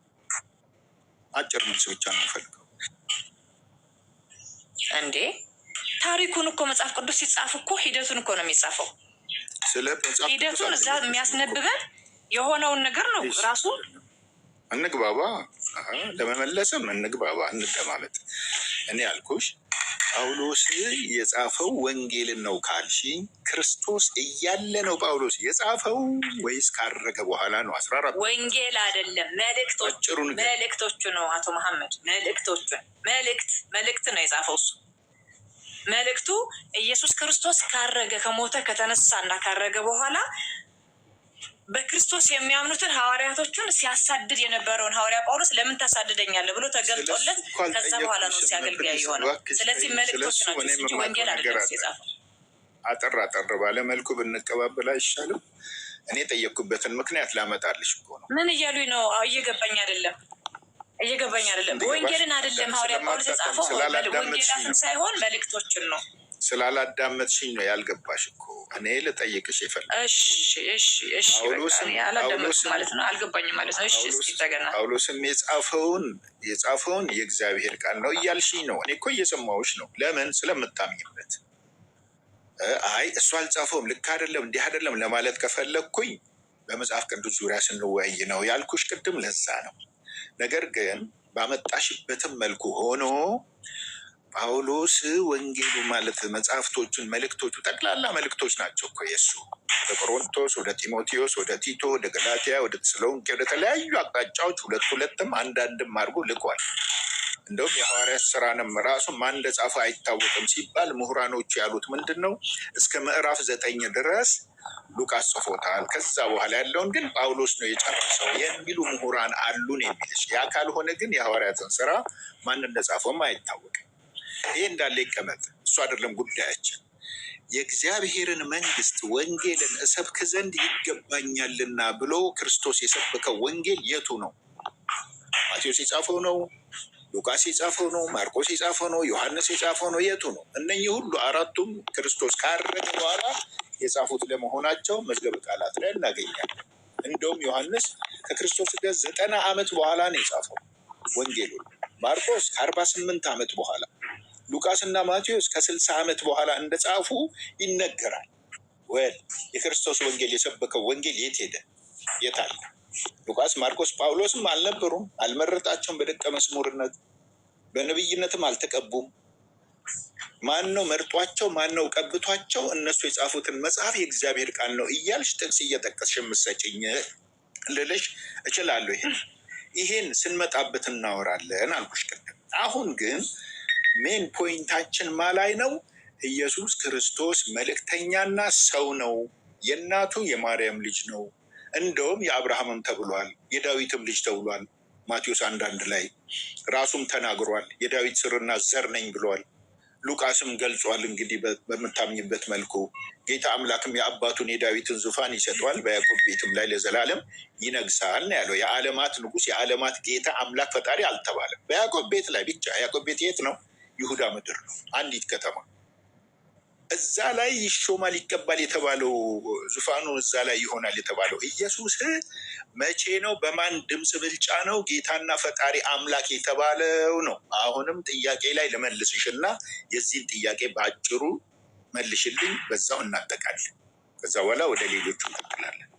አጭር መልስ ብቻ ነው የምፈልገው። እንዴ ታሪኩን እኮ መጽሐፍ ቅዱስ ሲጻፍ እኮ ሂደቱን እኮ ነው የሚጻፈው። ስለ መጽሐፍ ሂደቱን እዛ የሚያስነብበን የሆነውን ነገር ነው ራሱ። እንግባባ፣ ለመመለስም እንግባባ፣ እንደማለት እኔ ያልኩሽ ጳውሎስ የጻፈው ወንጌልን ነው ካልሽኝ ክርስቶስ እያለ ነው ጳውሎስ የጻፈው ወይስ ካረገ በኋላ ነው? 14 ወንጌል አይደለም መልእክቶቹ ነው አቶ መሐመድ። መልእክት ነው የጻፈው እሱ። መልእክቱ ኢየሱስ ክርስቶስ ካረገ ከሞተ ከተነሳ እና ካረገ በኋላ በክርስቶስ የሚያምኑትን ሐዋርያቶቹን ሲያሳድድ የነበረውን ሐዋርያ ጳውሎስ ለምን ታሳድደኛለህ ብሎ ተገልጦለት ከዛ በኋላ ነው ሲያገልግያ የሆነው። ስለዚህ መልእክቶች ናቸው እንጂ ወንጌል አይደለም የጻፈው። አጠር ባለ መልኩ ብንቀባበል አይሻልም? እኔ የጠየቅኩበትን ምክንያት ላመጣልሽ እኮ ነው። ምን እያሉኝ ነው? እየገባኝ አይደለም። ወንጌልን አይደለም ሐዋርያ ጳውሎስ የጻፈው፣ ወንጌላትን ሳይሆን መልእክቶችን ነው። ስላላዳመጥሽኝ ነው ያልገባሽ እኮ። እኔ ልጠይቅሽ አላዳመጥኩም ማለት ነው፣ አልገባኝም ማለት ነው። እስኪ ተገና ጳውሎስም የጻፈውን የእግዚአብሔር ቃል ነው እያልሽኝ ነው። እኔ እኮ እየሰማሁሽ ነው። ለምን? ስለምታምኝበት። አይ እሱ አልጻፈውም ልክ አይደለም እንዲህ አይደለም ለማለት ከፈለግኩኝ በመጽሐፍ ቅዱስ ዙሪያ ስንወያይ ነው ያልኩሽ ቅድም። ለዛ ነው። ነገር ግን ባመጣሽበትም መልኩ ሆኖ ጳውሎስ ወንጌሉ ማለት መጽሐፍቶቹን መልእክቶቹ ጠቅላላ መልእክቶች ናቸው እኮ የሱ። ወደ ቆሮንቶስ፣ ወደ ጢሞቴዎስ፣ ወደ ቲቶ፣ ወደ ገላትያ፣ ወደ ተሰሎንቄ፣ ወደ ተለያዩ አቅጣጫዎች ሁለትም አንዳንድም አድርጎ ልኳል። እንደውም የሐዋርያት ስራንም ራሱ ማን እንደጻፈ አይታወቅም ሲባል ምሁራኖቹ ያሉት ምንድን ነው? እስከ ምዕራፍ 9 ድረስ ሉቃስ ጽፎታል፣ ከዛ በኋላ ያለውን ግን ጳውሎስ ነው የጨረሰው የሚሉ ምሁራን አሉን የሚልሽ። ያ ካልሆነ ግን የሐዋርያትን ስራ ማን እንደጻፈውም አይታወቅም። ይሄ እንዳለ ይቀመጥ፣ እሱ አይደለም ጉዳያችን። የእግዚአብሔርን መንግስት ወንጌልን እሰብክ ዘንድ ይገባኛልና ብሎ ክርስቶስ የሰበከው ወንጌል የቱ ነው? ማቴዎስ የጻፈው ነው? ሉቃስ የጻፈው ነው? ማርቆስ የጻፈው ነው? ዮሐንስ የጻፈው ነው? የቱ ነው? እነኚህ ሁሉ አራቱም ክርስቶስ ካረገ በኋላ የጻፉት ለመሆናቸው መዝገበ ቃላት ላይ እናገኛለን። እንደውም ዮሐንስ ከክርስቶስ ጋር 90 ዓመት በኋላ ነው የጻፈው ወንጌሉን። ማርቆስ ከ48 ዓመት በኋላ፣ ሉቃስ እና ማቴዎስ ከ60 ዓመት በኋላ እንደጻፉ ይነገራል። የክርስቶስ ወንጌል የሰበከው ወንጌል የት ሄደ? የት አለ? ሉቃስ፣ ማርቆስ፣ ጳውሎስም አልነበሩም፣ አልመረጣቸውም። በደቀ መስሙርነት በነብይነትም አልተቀቡም። ማን ነው መርጧቸው? ማን ነው ቀብቷቸው? እነሱ የጻፉትን መጽሐፍ የእግዚአብሔር ቃል ነው እያልሽ ጥቅስ እየጠቀስሽ የምትሰጪኝ ልልሽ እችላለሁ። ይሄን ስንመጣበት እናወራለን አልኩሽ ቅድም። አሁን ግን ሜን ፖይንታችን ማላይ ነው። ኢየሱስ ክርስቶስ መልእክተኛና ሰው ነው። የእናቱ የማርያም ልጅ ነው። እንደውም የአብርሃምም ተብሏል፣ የዳዊትም ልጅ ተብሏል። ማቴዎስ 1:1 ላይ ራሱም ተናግሯል። የዳዊት ስርና ዘር ነኝ ብሏል። ሉቃስም ገልጿል። እንግዲህ በምታምኝበት መልኩ ጌታ አምላክም የአባቱን የዳዊትን ዙፋን ይሰጠዋል፣ በያዕቆብ ቤትም ላይ ለዘላለም ይነግሳል ነው ያለው። የዓለማት ንጉሥ፣ የዓለማት ጌታ አምላክ ፈጣሪ አልተባለም። በያዕቆብ ቤት ላይ ብቻ። ያዕቆብ ቤት የት ነው? ይሁዳ ምድር ነው፣ አንዲት ከተማ። እዛ ላይ ይሾማል፣ ይቀባል የተባለው ዙፋኑ እዛ ላይ ይሆናል የተባለው ኢየሱስ መቼ ነው? በማን ድምፅ ብልጫ ነው ጌታና ፈጣሪ አምላክ የተባለው ነው? አሁንም ጥያቄ ላይ ልመልስሽ እና የዚህን ጥያቄ በአጭሩ መልሽልኝ፣ በዛው እናጠቃለን። ከዛ በኋላ ወደ ሌሎቹ እንቀጥላለን።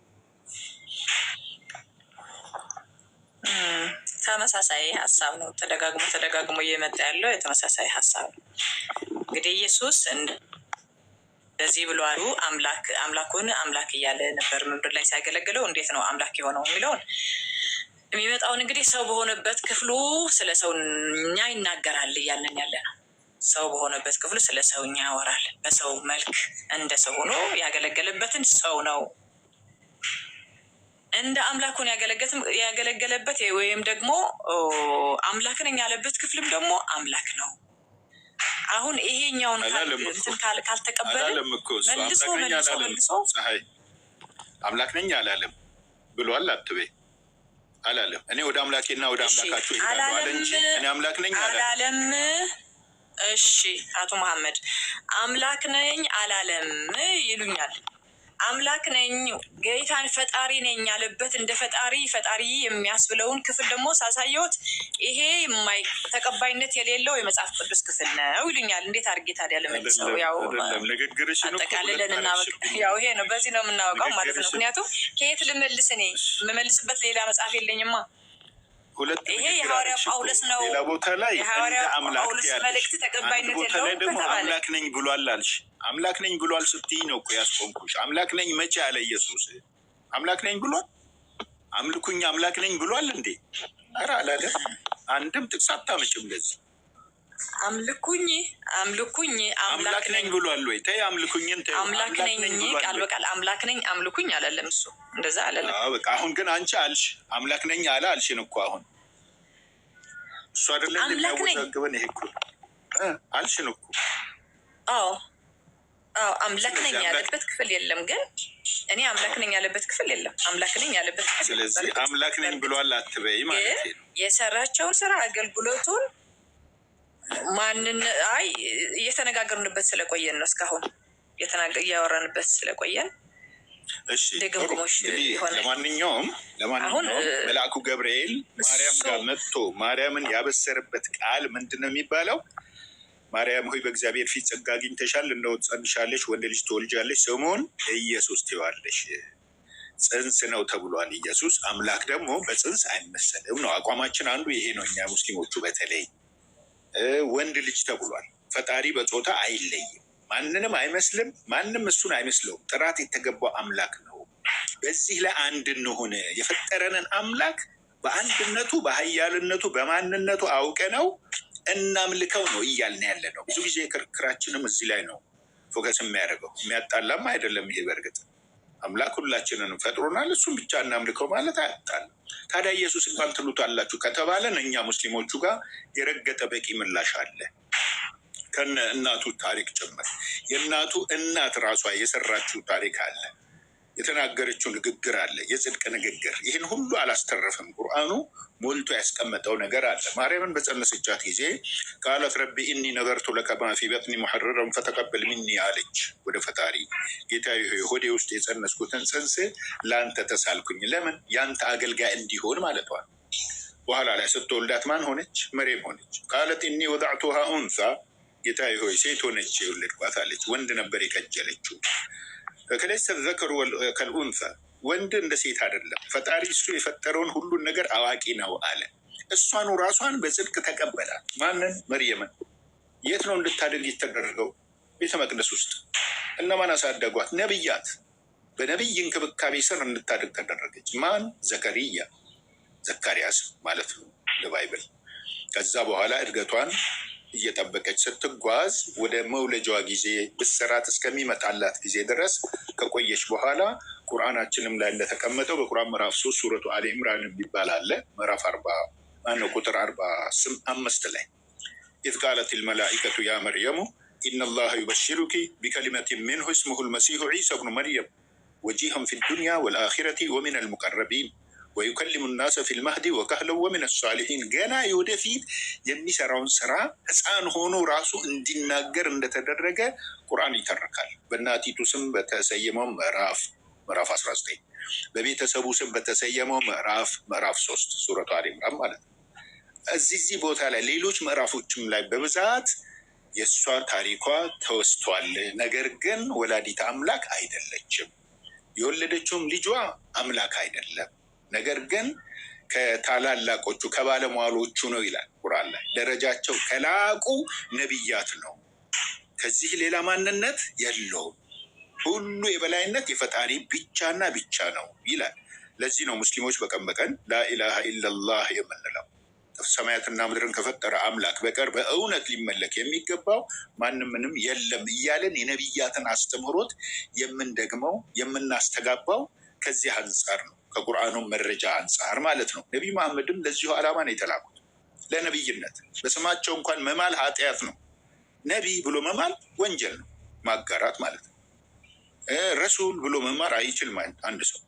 ተመሳሳይ ሀሳብ ነው። ተደጋግሞ እየመጣ ያለው የተመሳሳይ ሀሳብ ነው። እንግዲህ ኢየሱስ እንደዚህ ብሏሉ። አምላኩን አምላክ እያለ ነበር ምድር ላይ ሲያገለግለው። እንዴት ነው አምላክ የሆነው የሚለውን የሚመጣውን እንግዲህ ሰው በሆነበት ክፍሉ ስለ ሰውኛ ይናገራል እያለን ያለ ነው። ሰው በሆነበት ክፍሉ ስለ ሰውኛ ያወራል። በሰው መልክ እንደ ሰው ሆኖ ያገለገለበትን ሰው ነው። እንደ አምላኩን ያገለገለበት ወይም ደግሞ አምላክ ነኝ ያለበት ክፍልም ደግሞ አምላክ ነው። አሁን ይሄኛውን ካልተቀበለ መልሶ ፀሐይ አምላክ ነኝ አላለም ብሏል። አትበይ አላለም። እኔ ወደ አምላኬና ወደ አምላካችሁ ይሄዳለሁ አለ እንጂ እኔ አምላክ ነኝ አላለም። እሺ አቶ መሐመድ አምላክ ነኝ አላለም ይሉኛል። አምላክ ነኝ ጌታን ፈጣሪ ነኝ ያለበት እንደ ፈጣሪ የሚያስብለውን ክፍል ደግሞ ሳሳየዎት ይሄ ተቀባይነት የሌለው የመጽሐፍ ቅዱስ ክፍል ነው ይሉኛል። እንዴት አድርጌ ታዲያ ልመልሰው? ያው አጠቃልለን እናበቅ። ያው ይሄ ነው፣ በዚህ ነው የምናወቀው ማለት ነው። ምክንያቱም ከየት ልመልስ? እኔ የምመልስበት ሌላ መጽሐፍ የለኝማ። ይሄ የሐዋርያ ጳውሎስ ነው። ሌላ ቦታ ላይ የሐዋርያ ጳውሎስ መልእክት ተቀባይነት የለውም ከተባለ አምላክ ነኝ ብሏል አልሽ። አምላክ ነኝ ብሏል ስትይ ነው እኮ ያስቆምኩሽ። አምላክ ነኝ መቼ አለ ኢየሱስ? አምላክ ነኝ ብሏል? አምልኩኝ አምላክ ነኝ ብሏል እንዴ? ኧረ አላለም። አንድም ጥቅስ አታመጭም ለዚህ። አምልኩኝ አምላክ ነኝ ብሏል ወይ? ተይ አምልኩኝን ተይ። አምላክ ነኝ ቃል በቃል አምላክ ነኝ አምልኩኝ አላለም እሱ። እንደዛ አላለም። በቃ አሁን ግን አንቺ አልሽ አምላክ ነኝ አለ አልሽን እኮ አሁን እሱ አይደለም እንደሚያወዛግበን። ይሄ እኮ አልሽን እኮ። አዎ አምላክ ነኝ ያለበት ክፍል የለም። ግን እኔ አምላክ ነኝ ያለበት ክፍል የለም። አምላክ ነኝ ያለበት ክፍል። ስለዚህ አምላክ ነኝ ብሏል አትበይ ማለት ነው። የሰራቸውን ስራ አገልግሎቱን እየተነጋገርንበት ስለቆየን ነው እስካሁን እያወራንበት ስለቆየን። እሺ ድግምግሞሽ ለማንኛውም መልአኩ ገብርኤል ማርያም ጋር መጥቶ ማርያምን ያበሰረበት ቃል ምንድን ነው የሚባለው? ማርያም ሆይ በእግዚአብሔር ፊት ጸጋ አግኝተሻል፣ እነሆ ትጸንሻለሽ፣ ወንድ ልጅ ትወልጃለሽ፣ ስሙን ኢየሱስ ትይዋለሽ። ጽንስ ነው ተብሏል። ኢየሱስ አምላክ ደግሞ በጽንስ አይመሰልም ነው አቋማችን። አንዱ ይሄ ነው። እኛ ሙስሊሞቹ በተለይ ወንድ ልጅ ተብሏል። ፈጣሪ በጾታ አይለይም፣ ማንንም አይመስልም፣ ማንም እሱን አይመስለውም። ጥራት የተገባው አምላክ ነው። በዚህ ላይ አንድ እንሆን የፈጠረንን አምላክ በአንድነቱ በኃያልነቱ በማንነቱ አውቀ ነው እናምልከው ነው እያልን ያለ ነው። ብዙ ጊዜ ክርክራችንም እዚህ ላይ ነው ፎከስ የሚያደርገው። የሚያጣላም አይደለም ይሄ። በእርግጥ አምላክ ሁላችንንም ፈጥሮናል፣ እሱም ብቻ እናምልከው ማለት አያጣልም። ታዲያ ኢየሱስ እንኳን ትሉታላችሁ ከተባለን እኛ ሙስሊሞቹ ጋር የረገጠ በቂ ምላሽ አለ፣ ከነ እናቱ ታሪክ ጭምር። የእናቱ እናት ራሷ የሰራችው ታሪክ አለ፣ የተናገረችው ንግግር አለ፣ የጽድቅ ንግግር። ይህን ሁሉ አላስተረፈም። ቁርአኑ ሞልቶ ያስቀመጠው ነገር አለ። ማርያምን በጸነሰቻት ጊዜ ቃለት ረቢ ኢኒ ነገርቱ ለከ ማ ፊ በጥኒ ሙሐረረን ፈተቀበል ሚኒ አለች ወደ ፈጣሪ። ጌታዬ ሆይ ሆዴ ውስጥ የጸነስኩትን ጽንስ ለአንተ ተሳልኩኝ። ለምን? ያንተ አገልጋይ እንዲሆን ማለቷ። በኋላ ላይ ስትወልዳት ማን ሆነች? መሬም ሆነች። ቃለት ኢኒ ወዳዕቱሃ ኡንሳ፣ ጌታዬ ሆይ ሴት ሆነች የወለድኳት አለች። ወንድ ነበር የከጀለችው። ፈለይሰ ዘከሩ ከልኡንሳ ወንድ እንደ ሴት አይደለም። ፈጣሪ እሱ የፈጠረውን ሁሉን ነገር አዋቂ ነው አለ። እሷኑ ራሷን በጽድቅ ተቀበላት። ማንን? መርየምን። የት ነው እንድታደግ የተደረገው? ቤተ መቅደስ ውስጥ። እነማን አሳደጓት? ነቢያት። በነቢይ እንክብካቤ ስር እንድታደግ ተደረገች። ማን? ዘከሪያ፣ ዘካርያስ ማለት ነው ለባይብል። ከዛ በኋላ እድገቷን እየጠበቀች ስትጓዝ ወደ መውለጃዋ ጊዜ ብስራት እስከሚመጣላት ጊዜ ድረስ ከቆየች በኋላ ቁርአናችንም ላይ እንደተቀመጠው በቁርአን ምዕራፍ 3 ሱረቱ አሊ ኢምራን የሚባል አለ። ምዕራፍ 40 ቁጥር 45 ላይ ኢዝ ቃለት ልመላኢከቱ ያ መርየሙ ኢነላሀ ዩበሽሩኪ ቢከሊመትን ሚንሁ እስሙሁ ልመሲሑ ዒሳ ብኑ መርየም ወጂሀን ፊ ዱንያ ወልአኺረቲ ወሚን አልሙቀረቢን ወዩከሊሙ ናሰ ፊል መህዲ ወከህለን ወሚን ሳሊሒን። ገና የወደፊት የሚሰራውን ስራ ህፃን ሆኖ ራሱ እንዲናገር እንደተደረገ ቁርአን ይተርካል። በእናቲቱ ስም በተሰየመው ምዕራፍ 19፣ በቤተሰቡ ስም በተሰየመው ምዕራፍ 3 ሱረቱ አሊ ኢምራን ማለት ነው። እዚህ ቦታ ላይ ሌሎች ምዕራፎችም ላይ በብዛት የእሷ ታሪኳ ተወስቷል። ነገር ግን ወላዲት አምላክ አይደለችም። የወለደችውም ልጇ አምላክ አይደለም። ነገር ግን ከታላላቆቹ ከባለሟሎቹ ነው ይላል ቁርአን ላይ። ደረጃቸው ከላቁ ነቢያት ነው። ከዚህ ሌላ ማንነት የለውም። ሁሉ የበላይነት የፈጣሪ ብቻና ብቻ ነው ይላል። ለዚህ ነው ሙስሊሞች በቀን በቀን ላኢላሃ ኢለላህ የምንለው። ሰማያትና ምድርን ከፈጠረ አምላክ በቀር በእውነት ሊመለክ የሚገባው ማንም ምንም የለም እያለን የነቢያትን አስተምህሮት የምንደግመው የምናስተጋባው ከዚህ አንጻር ነው። ከቁርአኑ መረጃ አንጻር ማለት ነው። ነቢይ መሐመድም ለዚሁ ዓላማ ነው የተላኩት፣ ለነቢይነት። በስማቸው እንኳን መማል ኃጢአት ነው። ነቢይ ብሎ መማል ወንጀል ነው፣ ማጋራት ማለት ነው። ረሱል ብሎ መማር አይችልም አንድ ሰው።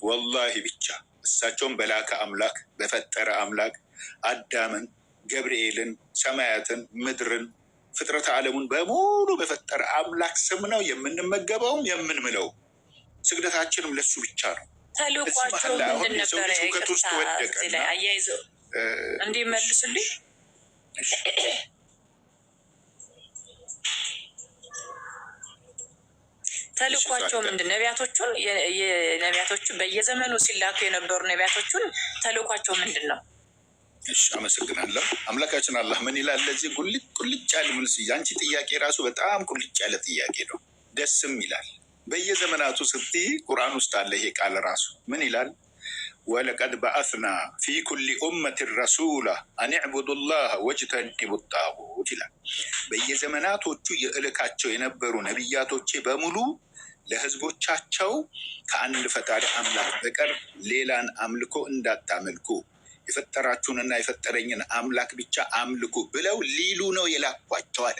ወላሂ ብቻ እሳቸውን በላከ አምላክ በፈጠረ አምላክ አዳምን፣ ገብርኤልን፣ ሰማያትን፣ ምድርን፣ ፍጥረተ ዓለሙን በሙሉ በፈጠረ አምላክ ስም ነው የምንመገበውም የምንምለው። ስግደታችንም ለሱ ብቻ ነው። ተልኳቸው ምንድን ነበረ? አያይዘው እንዲመልሱልኝ ተልኳቸው ምንድን? ነቢያቶቹን በየዘመኑ ሲላኩ የነበሩ ነቢያቶቹን ተልኳቸው ምንድን ነው? እሺ፣ አመሰግናለሁ። አምላካችን አላህ ምን ይላል? ለዚህ ቁልጭ ያለ መልስ። አንቺ ጥያቄ ራሱ በጣም ቁልጭ ያለ ጥያቄ ነው፣ ደስም ይላል። በየዘመናቱ ስትይ ቁርአን ውስጥ አለ ይሄ ቃል ራሱ ምን ይላል? ወለቀድ በአስና ፊ ኩሊ ኡመትን ረሱላ አን ዕቡዱ ላህ ወጅተኒቡ ጣጉት ይላል። በየዘመናቶቹ የእልካቸው የነበሩ ነቢያቶቼ በሙሉ ለህዝቦቻቸው ከአንድ ፈጣሪ አምላክ በቀር ሌላን አምልኮ እንዳታመልኩ፣ የፈጠራችሁንና የፈጠረኝን አምላክ ብቻ አምልኩ ብለው ሊሉ ነው የላኳቸው አለ።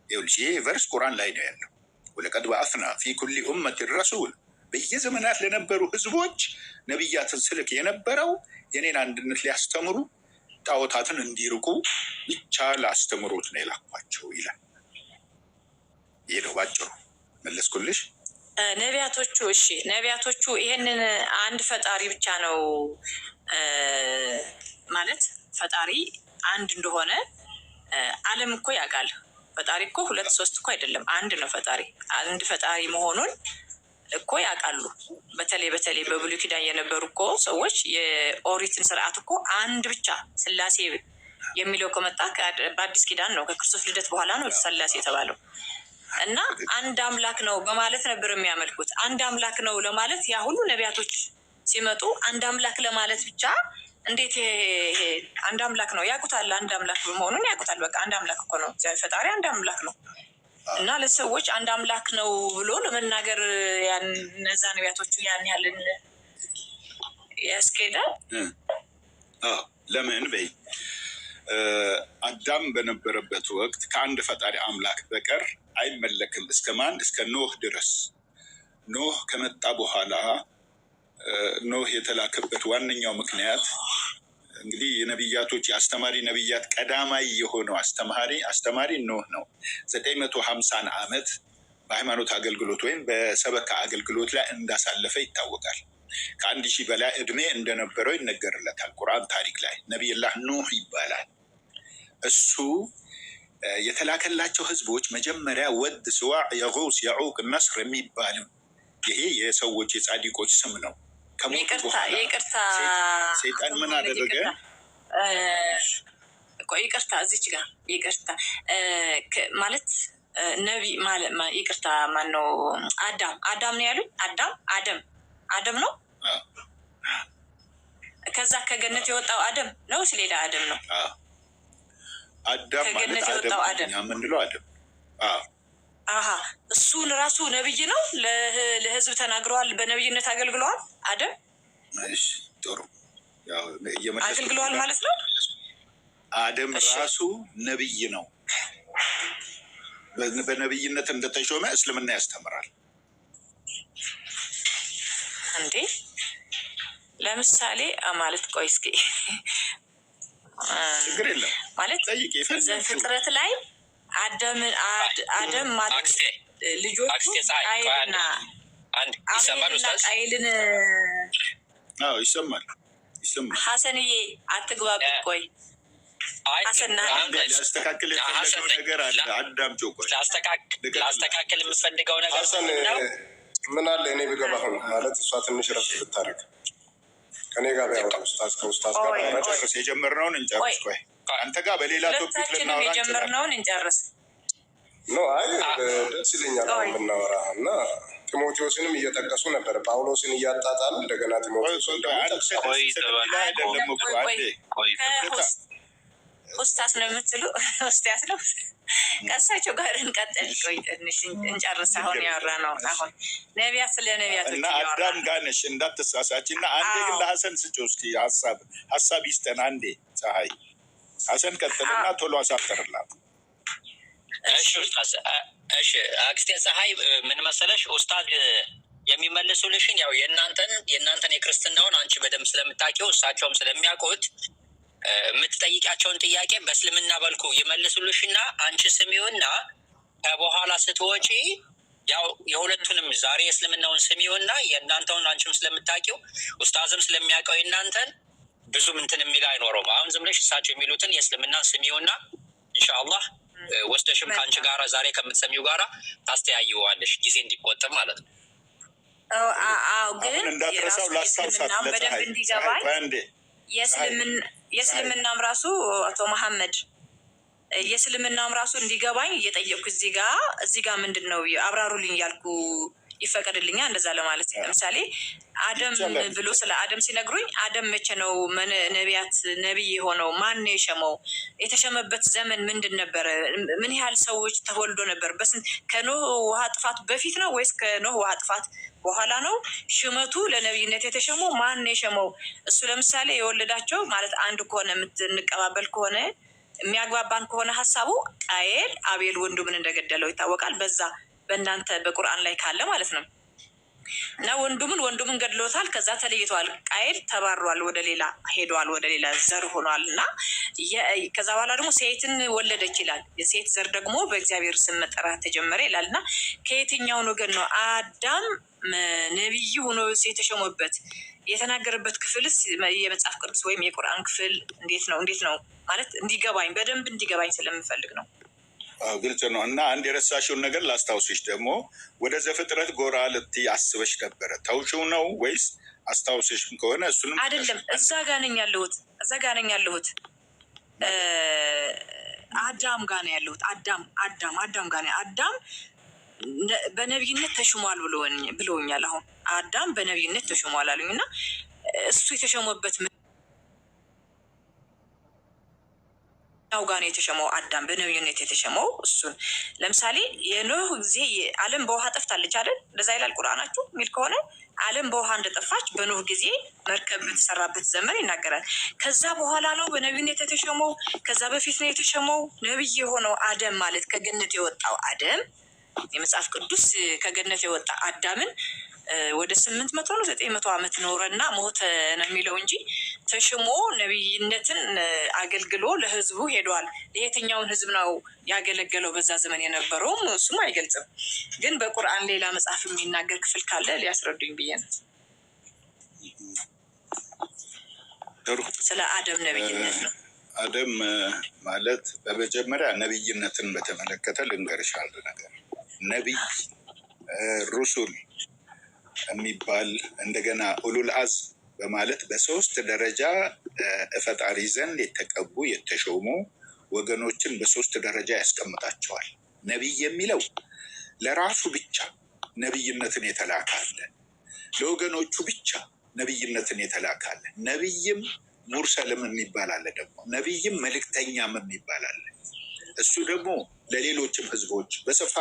ይኸውልሽ ይሄ ቨርስ ቁርአን ላይ ነው ያለው። ወለቀድ በአስና ፊ ኩሊ ኡመትን ረሱል፣ በየዘመናት ለነበሩ ህዝቦች ነቢያትን ስልክ የነበረው የኔን አንድነት ሊያስተምሩ ጣዖታትን እንዲርቁ ብቻ ላስተምሮት ነው የላኳቸው ይላል። ይሄ ነው ባጭሩ። መለስኩልሽ። ነቢያቶቹ እሺ፣ ነቢያቶቹ ይሄንን አንድ ፈጣሪ ብቻ ነው ማለት ፈጣሪ አንድ እንደሆነ ዓለም እኮ ያውቃል። ፈጣሪ እኮ 2 3 እኮ አይደለም፣ አንድ ነው ፈጣሪ። አንድ ፈጣሪ መሆኑን እኮ ያውቃሉ። በተለይ በብሉይ ኪዳን የነበሩ እኮ ሰዎች የኦሪትን ስርዓት እኮ አንድ ብቻ ስላሴ የሚለው ከመጣ በአዲስ ኪዳን ነው፣ ከክርስቶስ ልደት በኋላ ነው ስላሴ የተባለው። እና አንድ አምላክ ነው በማለት ነበር የሚያመልኩት። አንድ አምላክ ነው ለማለት ያ ሁሉ ነቢያቶች ሲመጡ አንድ አምላክ ለማለት ብቻ እንዴት ይሄ አንድ አምላክ ነው ያውቁታል። አንድ አምላክ መሆኑን ያውቁታል። በቃ አንድ አምላክ እኮ ነው ፈጣሪ፣ አንድ አምላክ ነው። እና ለሰዎች አንድ አምላክ ነው ብሎ ለመናገር እነዛ ነቢያቶቹ ያን ያህልን ያስኬዳል። ለምን በይ አዳም በነበረበት ወቅት ከአንድ ፈጣሪ አምላክ በቀር አይመለክም። እስከ ማን? እስከ ኖህ ድረስ። ኖህ ከመጣ በኋላ ኖህ የተላከበት ዋነኛው ምክንያት እንግዲህ የነቢያቶች የአስተማሪ ነቢያት ቀዳማይ የሆነው አስተማሪ ኖህ ነው። 950 ዓመት በሃይማኖት አገልግሎት ወይም በሰበካ አገልግሎት ላይ እንዳሳለፈ ይታወቃል። ከ1000 በላይ እድሜ እንደነበረው ይነገርለታል ቁርአን ታሪክ ላይ። ነቢይላህ ኑህ ይባላል። እሱ የተላከላቸው ህዝቦች መጀመሪያ ወድ፣ ስዋዕ፣ የጉስ፣ የዑቅ፣ ነስር የሚባሉ ይሄ የሰዎች የጻድቆች ስም ነው። ይቅርታ ሰይጣን ምን አደረገ? ይቅርታ እዚች ጋር ይቅርታ ማለት ነቢ ማለት ይቅርታ ማነው? አዳም ነው ያሉኝ። አደም ነው። ከዛ ከገነት የወጣው አደም ነው ሌላ አደም ነው? አዳም ማለት አደም የምንለው አደም። እሱን ራሱ ነብይ ነው። ለህዝብ ተናግረዋል። በነብይነት አገልግለዋል። አደም ጥሩ አገልግለዋል ማለት ነው። አደም ራሱ ነብይ ነው። በነብይነት እንደተሾመ እስልምና ያስተምራል። እንዴ ለምሳሌ ማለት ቆይ እስኪ ችግር የለም ማለት ዘፍጥረት ላይ አደም ማለት ልጆቹ ቃየልና ቃየልን ይሰማል። ሀሰንዬ አትግባብ። ቆይ ሊያስተካክል የፈለገው ነገር አለ። አዳምጪ ቆይ ላስተካክል የምፈልገው ነገር ምን አለ እኔ ብገባ ማለት እሷ ትንሽ ረፍት ብታደርግ ከኔ ጋር ቢያወራ ከኡስታዝ ጋር መጨረስ የጀመርነውን እንጨርስ። ቆይ አንተ ጋር በሌላ ቶፒክ ልናወራ የጀመርነውን እንጨርስ። አይ ደስ ይለኛል ብናወራ እና ጢሞቴዎስንም እየጠቀሱ ነበር። ጳውሎስን እያጣጣሉ እንደገና ጢሞቴዎስን ኡስታዝ ነው የምትሉ ኡስታዝ ነው። ከእሳቸው ጋር እንቀጥል። ቆይ ትንሽ እንጨርስ። አሁን ያወራ ነው አሁን ነቢያት ስለ ነቢያቶች እና አዳም ጋር ነሽ እንዳትሳሳች። እና አንዴ ግን ለሀሰን ስጭው እስኪ ሀሳብ ይስጠን አንዴ። ፀሐይ ሀሰን ቀጥልና ቶሎ አሳፍርላት። እሺ አክስቴ ፀሐይ ምን መሰለሽ ኡስታዝ የሚመልሱልሽን ያው የእናንተን የክርስትናውን አንቺ በደንብ ስለምታውቂው እሳቸውም ስለሚያውቁት የምትጠይቂያቸውን ጥያቄ በእስልምና መልኩ ይመልሱልሽና አንቺ ስሚውና ከበኋላ ስትወጪ ያው የሁለቱንም ዛሬ የእስልምናውን ስሚውና የእናንተውን አንቺም ስለምታውቂው ኡስታዝም ስለሚያውቀው የእናንተን ብዙ ምንትን የሚል አይኖረውም። አሁን ዝም ብለሽ እሳቸው የሚሉትን የእስልምናን ስሚውና ኢንሻአላህ ወስደሽም ከአንቺ ጋራ ዛሬ ከምትሰሚው ጋራ ታስተያይዋለሽ፣ ጊዜ እንዲቆጥብ ማለት ነው። ግን እንዳትረሳው ላስታውሳት በደንብ እንዲገባኝ የእስልምናም ራሱ አቶ መሐመድ የእስልምናም ራሱ እንዲገባኝ እየጠየቅኩ እዚህ ጋ ምንድን ነው አብራሩልኝ ያልኩ ይፈቀድልኛል እንደዛ ለማለት። ለምሳሌ አደም ብሎ ስለ አደም ሲነግሩኝ አደም መቼ ነው ነቢይ የሆነው? ማን የሸመው? የተሸመበት ዘመን ምንድን ነበረ? ምን ያህል ሰዎች ተወልዶ ነበር? ከኖህ ውሃ ጥፋት በፊት ነው ወይስ ከኖህ ውሃ ጥፋት በኋላ ነው? ሽመቱ ለነቢይነት የተሸመው ማን የሸመው? እሱ ለምሳሌ የወለዳቸው ማለት አንድ ከሆነ የምንቀባበል ከሆነ የሚያግባባን ከሆነ ሀሳቡ ቃየል አቤል ወንድሙን እንደገደለው ይታወቃል። በዛ በእናንተ በቁርአን ላይ ካለ ማለት ነው። እና ወንድሙን ገድሎታል። ከዛ ተለይተዋል። ቃየል ተባሯል፣ ወደ ሌላ ሄደዋል፣ ወደ ሌላ ዘር ሆኗል። እና ከዛ በኋላ ደግሞ ሴትን ወለደች ይላል። የሴት ዘር ደግሞ በእግዚአብሔር ስም መጠራት ተጀመረ ይላል። እና ከየትኛውን ወገን ነው አዳም ነቢይ ሆኖ የተሾመበት? የተናገረበት ክፍልስ የመጽሐፍ ቅዱስ ወይም የቁርአን ክፍል እንዴት ነው ማለት እንዲገባኝ በደንብ እንዲገባኝ ስለምፈልግ ነው። ግልጽ ነው። እና አንድ የረሳሽውን ነገር ላስታውስሽ። ደግሞ ወደ ዘፍጥረት ጎራ ልትይ አስበሽ ነበረ። ተውሽው ነው ወይስ አስታውስሽም ከሆነ እሱንም አይደለም። እዛ ጋ ነኝ ያለሁት አዳም ጋ ነው ያለሁት። አዳም ጋ ነው። አዳም በነቢይነት ተሽሟል ብሎኛል። አሁን አዳም በነቢይነት ተሽሟል አሉኝ። እና እሱ የተሸመበት ያው ጋር ነው የተሸመው። አዳም በነቢይነት የተሸመው እሱን ለምሳሌ የኖህ ጊዜ ዓለም በውሃ ጠፍታለች አይደል? እንደዛ ይላል ቁርአናችሁ የሚል ከሆነ ዓለም በውሃ እንደጠፋች በኖህ ጊዜ መርከብ በተሰራበት ዘመን ይናገራል። ከዛ በኋላ ነው በነቢይነት የተሸመው? ከዛ በፊት ነው የተሸመው? ነቢይ የሆነው አደም ማለት ከገነት የወጣው አደም የመጽሐፍ ቅዱስ ከገነት የወጣ አዳምን ወደ 800 ነው 900 ዓመት ኖረና ሞተ ነው የሚለው እንጂ ተሽሞ ነቢይነትን አገልግሎ ለህዝቡ ሄዷል። የትኛውን ህዝብ ነው ያገለገለው በዛ ዘመን የነበረውም እሱም አይገልጽም። ግን በቁርአን ሌላ መጽሐፍ የሚናገር ክፍል ካለ ሊያስረዱኝ ብዬ ነው። ስለ አደም ነቢይነት ነው። አደም ማለት በመጀመሪያ ነቢይነትን በተመለከተ ልንገርሽ አንድ ነገር። ነቢይ ሩሱል የሚባል እንደገና ኡሉል አዝም በማለት በሶስት ደረጃ ፈጣሪ ዘንድ የተቀቡ የተሾሙ ወገኖችን በሶስት ደረጃ ያስቀምጣቸዋል። ነቢይ የሚለው ለራሱ ብቻ ነቢይነትን የተላካለ፣ ለወገኖቹ ብቻ ነቢይነትን የተላካለ። ነቢይም ሙርሰልም የሚባል አለ። ደግሞ ነቢይም መልእክተኛም የሚባል አለ። እሱ ደግሞ ለሌሎችም ህዝቦች በሰፋ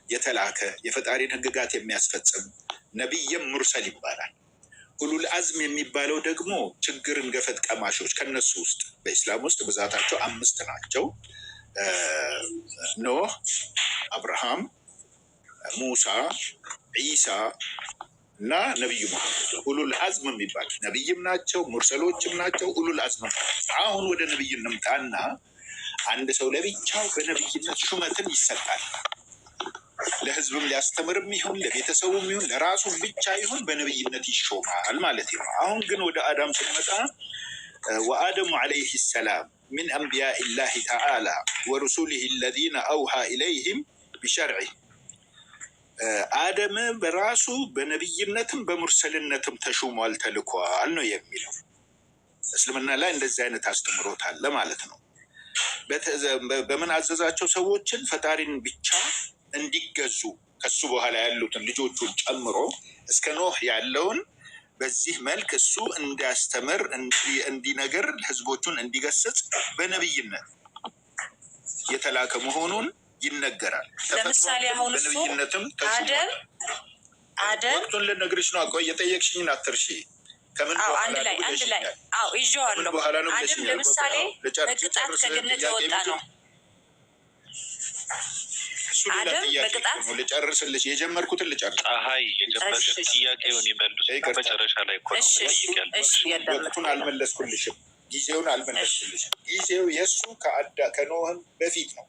የተላከ የፈጣሪን ህግጋት የሚያስፈጽም ነቢይም ሙርሰል ይባላል። ኡሉል አዝም የሚባለው ደግሞ ችግርን ገፈት ቀማሾች ከነሱ ውስጥ በኢስላም ውስጥ ብዛታቸው 5 ናቸው። ኖህ፣ አብርሃም፣ ሙሳ፣ ዒሳ እና ነቢዩ መሐመድ ኡሉል አዝም የሚባል ነቢይም ናቸው፣ ሙርሰሎችም ናቸው፣ ኡሉል አዝም። አሁን ወደ ነቢይ እንምጣና አንድ ሰው ለብቻው በነቢይነት ሹመትን ይሰጣል። ለህዝብም ሊያስተምርም ይሁን ለቤተሰቡም ይሁን ለራሱ ብቻ ይሁን በነቢይነት ይሾማል ማለት ነው። አሁን ግን ወደ አዳም ስንመጣ ወአደሙ ዓለይህ ሰላም ሚን አንቢያኢ ላሂ ተዓላ ወሩሱሊህ አለዚነ አውሃ ኢለይህም ቢሸርዒህ። አደም በራሱ በነቢይነትም በሙርሰልነትም ተሹሟል፣ ተልኳል ነው የሚለው። እስልምና ላይ እንደዚህ አይነት አስተምሮት አለ ማለት ነው። በምን አዘዛቸው? ሰዎችን ፈጣሪን ብቻ እንዲገዙ ከሱ በኋላ ያሉትን ልጆቹን ጨምሮ እስከ ኖህ ያለውን በዚህ መልክ እሱ እንዲያስተምር እንዲነገር ህዝቦቹን እንዲገስጽ በነቢይነት የተላከ መሆኑን ይነገራል። ለምሳሌ አሁን እሱ አደም ወቅቱን ልነግርሽ ነው። ቆይ የጠየቅሽኝን አትርሺ። ከምን አንድ ላይ ይዤዋለሁ። አደም ለምሳሌ በቅጣት ከገነት የወጣ ነው። አደም በቅጣት ልጨርስልሽ፣ የጀመርኩትን ልጨርስ። ፀሐይ የጀመርሽ ጥያቄውን ይመልሱ። መጨረሻ ላይ እኮ ነው። ወቅቱን አልመለስኩልሽም፣ ጊዜውን አልመለስኩልሽም። ጊዜው የእሱ ከኖህም በፊት ነው።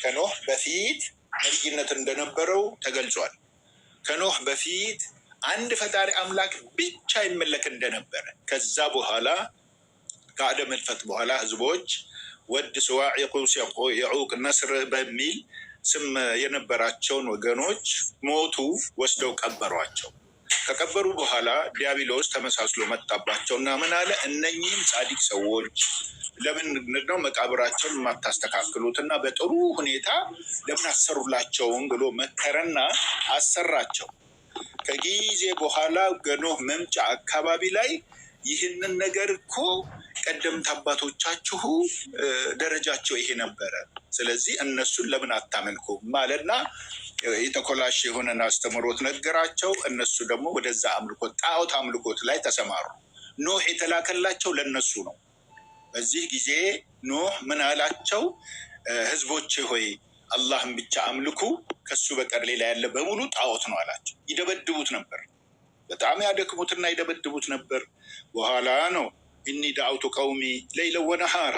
ከኖህ በፊት ነቢይነት እንደነበረው ተገልጿል። ከኖህ በፊት አንድ ፈጣሪ አምላክ ብቻ ይመለክ እንደነበረ፣ ከዛ በኋላ ከአደም ህልፈት በኋላ ህዝቦች ወድ፣ ስዋ፣ ዒቁስ፣ የዑቅ፣ ነስር በሚል ስም የነበራቸውን ወገኖች ሞቱ፣ ወስደው ቀበሯቸው። ከቀበሩ በኋላ ዲያብሎስ ተመሳስሎ መጣባቸው እና ምን አለ? እነኚህም ጻድቅ ሰዎች ለምንድን ነው መቃብራቸውን የማታስተካክሉት እና በጥሩ ሁኔታ ለምን አሰሩላቸውም ብሎ መከረና አሰራቸው። ከጊዜ በኋላ ገኖህ መምጫ አካባቢ ላይ ይህንን ነገር እኮ ቀደምት አባቶቻችሁ ደረጃቸው ይሄ ነበረ፣ ስለዚህ እነሱን ለምን አታመልኩም ማለትና የተኮላሽ የሆነን አስተምሮት ነገራቸው። እነሱ ደግሞ ወደዛ አምልኮት ጣዖት አምልኮት ላይ ተሰማሩ። ኖህ የተላከላቸው ለነሱ ነው። በዚህ ጊዜ ኖህ ምን አላቸው? ህዝቦች ሆይ አላህን ብቻ አምልኩ፣ ከሱ በቀር ሌላ ያለ በሙሉ ጣዖት ነው አላቸው። ይደበድቡት ነበር፣ በጣም ያደክሙትና ይደበድቡት ነበር። በኋላ ነው ኢኒ ዳዕውቱ ቀውሚ ለይለን ወነሃራ፣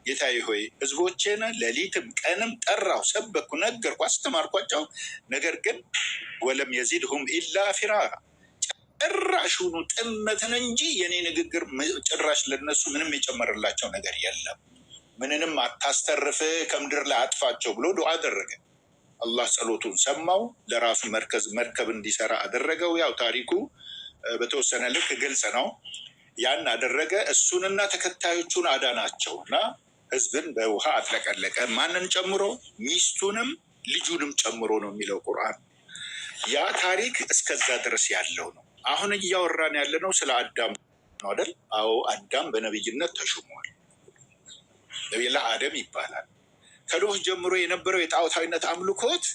ጌታዬ ሆይ ህዝቦቼን ሌሊትም ቀንም ጠራው፣ ሰበኩ፣ ነገርኩ፣ አስተማርኳቸው። ነገር ግን ወለም የዚድሁም ኢላ ፊራራ፣ ጭራሹኑ ጥመትን እንጂ የኔ ንግግር ጭራሽ ለነሱ ምንም የጨመረላቸው ነገር የለም። ምንንም አታስተርፍ፣ ከምድር ላይ አጥፋቸው ብሎ ዱዓ አደረገ። አላህ ጸሎቱን ሰማው፣ ለራሱ መርከብ እንዲሰራ አደረገው። ያው ታሪኩ በተወሰነ ልክ ግልጽ ነው። ያን አደረገ። እሱንና ተከታዮቹን አዳናቸው እና ህዝብን በውሃ አጥለቀለቀ። ማንን ጨምሮ? ሚስቱንም ልጁንም ጨምሮ ነው የሚለው ቁርአን። ያ ታሪክ እስከዛ ድረስ ያለው ነው። አሁን እያወራን ያለ ነው ስለ አዳም ነው አይደል? አዎ፣ አዳም በነቢይነት ተሹሟል። ነቢዩላህ አደም ይባላል። ከኖህ ጀምሮ የነበረው የጣዖታዊነት አምልኮት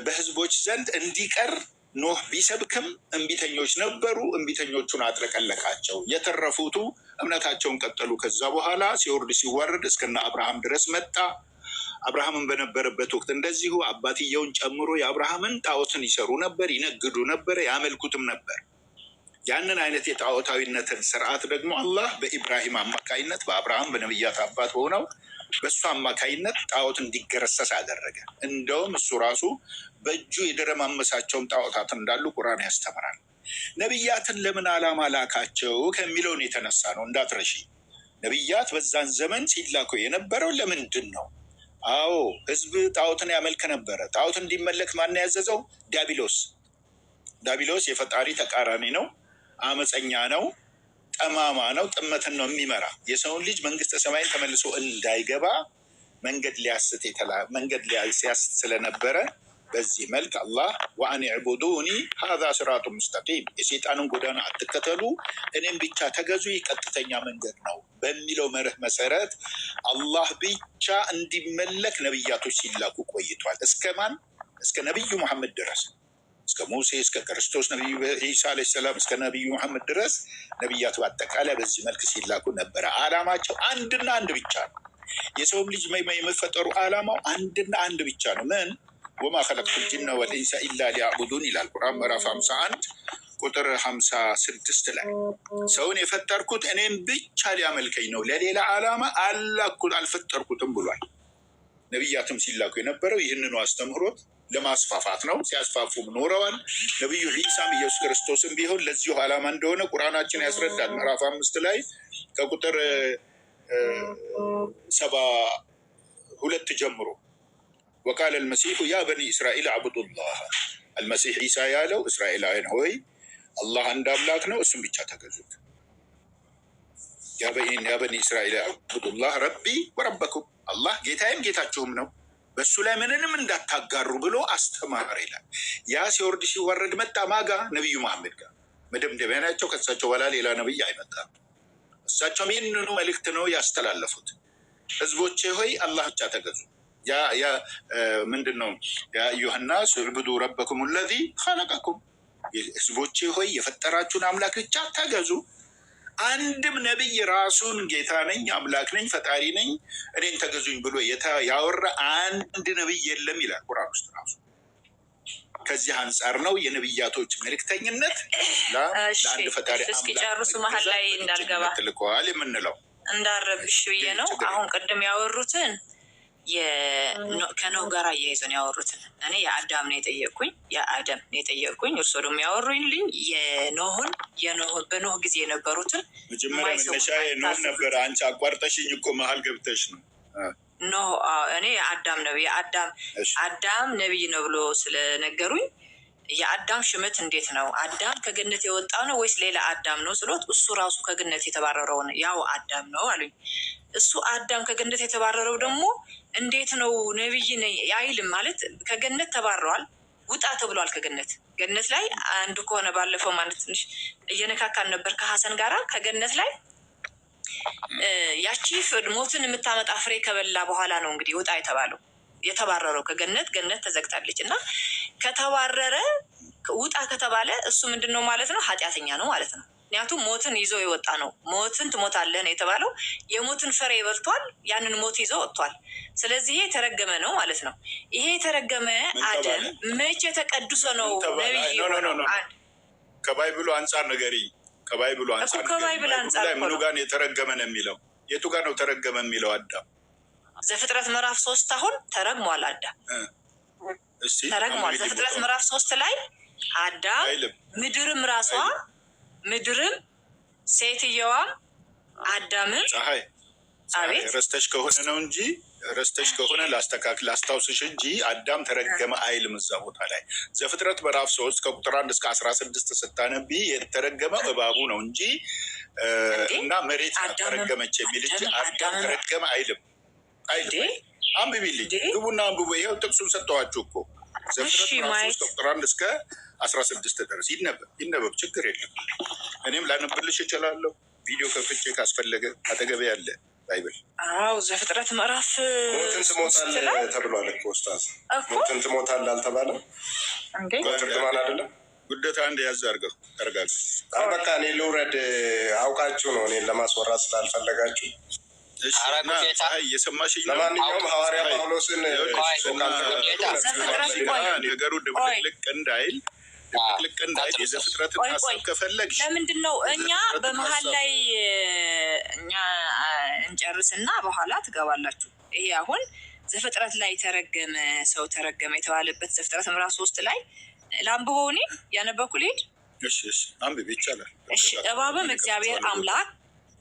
በህዝቦች ዘንድ እንዲቀር ኖህ ቢሰብክም እምቢተኞች ነበሩ። እምቢተኞቹን አጥለቀለቃቸው። የተረፉቱ እምነታቸውን ቀጠሉ። ከዛ በኋላ ሲወርድ ሲዋረድ እስከነ አብርሃም ድረስ መጣ። አብርሃምን በነበረበት ወቅት እንደዚሁ አባትየውን ጨምሮ የአብርሃምን ጣዖትን ይሰሩ ነበር፣ ይነግዱ ነበር፣ ያመልኩትም ነበር። ያንን አይነት የጣዖታዊነትን ስርዓት ደግሞ አላህ በኢብራሂም አማካይነት በአብርሃም በነቢያት አባት በሆነው በእሱ አማካይነት ጣዖት እንዲገረሰስ አደረገ። እንደውም እሱ ራሱ በእጁ የደረማመሳቸውን ጣዖታት እንዳሉ ቁርአን ያስተምራል። ነቢያትን ለምን ዓላማ ላካቸው ከሚለውን የተነሳ ነው፣ እንዳትረሺ። ነቢያት በዛን ዘመን ሲላኩ የነበረው ለምንድን ነው? አዎ፣ ህዝብ ጣዖትን ያመልክ ነበረ። ጣዖት እንዲመለክ ማን ያዘዘው? ዲያብሎስ። ዲያብሎስ የፈጣሪ ተቃራኒ ነው፣ አመፀኛ ነው፣ ጠማማ ነው፣ ጥመትን ነው የሚመራ። የሰውን ልጅ መንግስተ ሰማይን ተመልሶ እንዳይገባ መንገድ ሲያስት ስለነበረ በዚህ መልክ አላህ ወአን ዕቡዱኒ ሀዛ ሲራጡ ሙስተቂም፣ የሰይጣንን ጎዳና አትከተሉ እኔም ብቻ ተገዙ ቀጥተኛ መንገድ ነው በሚለው መርህ መሰረት አላህ ብቻ እንዲመለክ ነቢያቶች ሲላኩ ቆይቷል። እስከማን? እስከ ነቢዩ መሐመድ ድረስ፣ እስከ ሙሴ፣ እስከ ክርስቶስ ነቢዩ ዒሳ ዓለይሂ ሰላም፣ እስከ ነቢዩ መሐመድ ድረስ ነቢያት በአጠቃላይ በዚህ መልክ ሲላኩ ነበረ። አላማቸው አንድና አንድ ብቻ ነው። የሰውም ልጅ የመፈጠሩ አላማው አንድና አንድ ብቻ ነው። ምን? ወማ ኸለቅቱል ጂነ ወልኢንሰ ኢላ ሊያዕቡዱን ይላል ቁርአን ምዕራፍ 51 ቁጥር 56 ላይ ሰውን የፈጠርኩት እኔም ብቻ ሊያመልከኝ ነው፣ ለሌላ አላማ አልፈጠርኩትም ብሏል። ነቢያትም ሲላኩ የነበረው ይህንኑ አስተምህሮት ለማስፋፋት ነው። ሲያስፋፉም ኖረዋል። ነቢዩ ዒሳም ኢየሱስ ክርስቶስም ቢሆን ለዚሁ አላማ እንደሆነ ቁርአናችን ያስረዳል። ምዕራፍ 5 ላይ ከቁጥር 72 ጀምሮ ወቃለ አልመሲሑ ያ በኒ እስራኤል አዕቡዱላህ፣ አልመሲሕ ዒሳ ያለው እስራኤላውያን ሆይ አላህ አንድ አምላክ ነው፣ እሱም ብቻ ተገዙት። ያ በኒ እስራኤል አዕቡዱላህ ረቢ ወረበኩም፣ አላህ ጌታዬም ጌታችሁም ነው፣ በሱ ላይ ምንንም እንዳታጋሩ ብሎ አስተማር ይላል። ያ ሲወርድ ሲወረድ መጣ ማጋ? ነቢዩ መሐመድ ጋር መደምደሚያ ናቸው። ከእሳቸው በኋላ ሌላ ነቢይ አይመጣም። እሳቸውም ይህንኑ መልእክት ነው ያስተላለፉት። ህዝቦቼ ሆይ አላህ ብቻ ተገዙ። ምንድን ነው? ያ አዩሃ ናስ ዕቡዱ ረበኩም አለዚ ኸለቀኩም፣ ህዝቦቼ ሆይ የፈጠራችሁን አምላክ ብቻ ተገዙ። አንድም ነቢይ ራሱን ጌታ ነኝ፣ አምላክ ነኝ፣ ፈጣሪ ነኝ፣ እኔን ተገዙኝ ብሎ ያወራ አንድ ነቢይ የለም ይላል ቁርአን ውስጥ ራሱ። ከዚህ አንጻር ነው የነቢያቶች መልእክተኝነት ለአንድ ፈጣሪ እስኪጨርሱ መሀል ላይ እንዳልገባ ልከዋል የምንለው እንዳረብሽ ብዬ ነው። አሁን ቅድም ያወሩትን ከኖህ ጋር እያይዘን ያወሩትን እኔ የአዳም ነው የጠየቅኩኝ፣ እርሶ ደግሞ ያወሩልኝ በኖህ ጊዜ የነበሩትን። መጀመሪያ መነሻ ኖህ ነበረ። አንቺ አቋርጠሽኝ እኮ መሀል ገብተሽ ነው። ኖህ እኔ አዳም ነቢይ ነው ብሎ ስለነገሩኝ የአዳም ሽመት እንዴት ነው? አዳም ከገነት የወጣ ነው ወይስ ሌላ አዳም ነው ስሎት፣ እሱ ራሱ ከገነት የተባረረውን ያው አዳም ነው አሉኝ። እሱ አዳም ከገነት የተባረረው ደግሞ እንዴት ነው ነቢይ ነኝ አይልም? ማለት ከገነት ተባረዋል፣ ውጣ ተብሏል። ገነት ላይ አንዱ ከሆነ ባለፈው ማለት ትንሽ እየነካካን ነበር ከሀሰን ጋራ። ከገነት ላይ ያቺ ሞትን የምታመጣ ፍሬ ከበላ በኋላ ነው እንግዲህ ውጣ የተባረረው ከገነት ተዘግታለች። እና ከተባረረ ውጣ ከተባለ እሱ ምንድን ነው ማለት ነው? ኃጢአተኛ ነው ማለት ነው። ምክንያቱም ሞትን ይዞ የወጣ ነው። ሞትን ትሞታለህ ነው የተባለው። የሞትን ፍሬ በልቷል፣ ያንን ሞት ይዞ ወጥቷል። ስለዚህ ይሄ የተረገመ ነው ማለት ነው። ይሄ የተረገመ አደም መቼ ተቀድሶ ነው ነቢይ የሆነው? ከባይብሉ አንጻር ንገሪኝ። ከባይብሉ አንጻር ምኑ ጋር የተረገመ ነው የሚለው? የቱ ጋር ነው ተረገመ የሚለው? አዳም ዘፍጥረት ምዕራፍ 3 አሁን ተረግሟል። አዳም ተረግሟል። ዘፍጥረት ምዕራፍ 3 ላይ አዳም ምድርም ሴትየዋም አዳምም ፀሐይ ረስተሽ ከሆነ ነው እንጂ ረስተሽ ከሆነ ላስታውስሽ እንጂ አዳም ተረገመ አይልም እዛ ቦታ ላይ። ዘፍጥረት ምዕራፍ 3 ከቁጥር 1 እስከ 16 ስታነቢ የተረገመ እባቡ ነው እንጂ እና መሬት ተረገመች የሚል እንጂ አዳም ተረገመ አይልም። አንብቢልኝ፣ ግቡና አንብቡ። ይኸው ጥቅሱን ሰጠኋችሁ እኮ ዘፍጥረት ምዕራፍ 3 ከቁጥር 1 እስከ 16 ድረስ ይነበብ፣ ችግር የለም። እኔም ላነብልሽ እችላለሁ። ቪዲዮ ከፍቼ ካስፈለገ አጠገቤ ያለ ባይብል። አዎ ዘፍጥረት ምዕራፍ ሞትን ትሞታለህ ተብሏል እኮ ኡስታዝ። ሞትን ትሞታለህ አልተባለም እንዴ? ትርግማን አይደለም? ጉደታ አንድ ያዝ አድርገው ተረጋጋ። በቃ እኔ ልውረድ። አውቃችሁ ነው እኔን ለማስወራት ስላልፈለጋችሁ። እየሰማሽኝ ነው? ለማንኛውም ሐዋርያ ጳውሎስን ነገሩ ድብልቅልቅ እንዳይል የዘፍጥረትን ሀሳብ ከፈለግሽ ለምንድን ነው እኛ በመሀል ላይ እኛ እንጨርስና በኋላ ትገባላችሁ። ይሄ አሁን ዘፍጥረት ላይ ሰው ተረገመ የተባለበት ዘፍጥረት ምዕራፍ 3 ላይ ለአንብበው። እኔ ያነበብኩ ልሄድ። አንብቤ ይቻላል። እባብም እግዚአብሔር አምላክ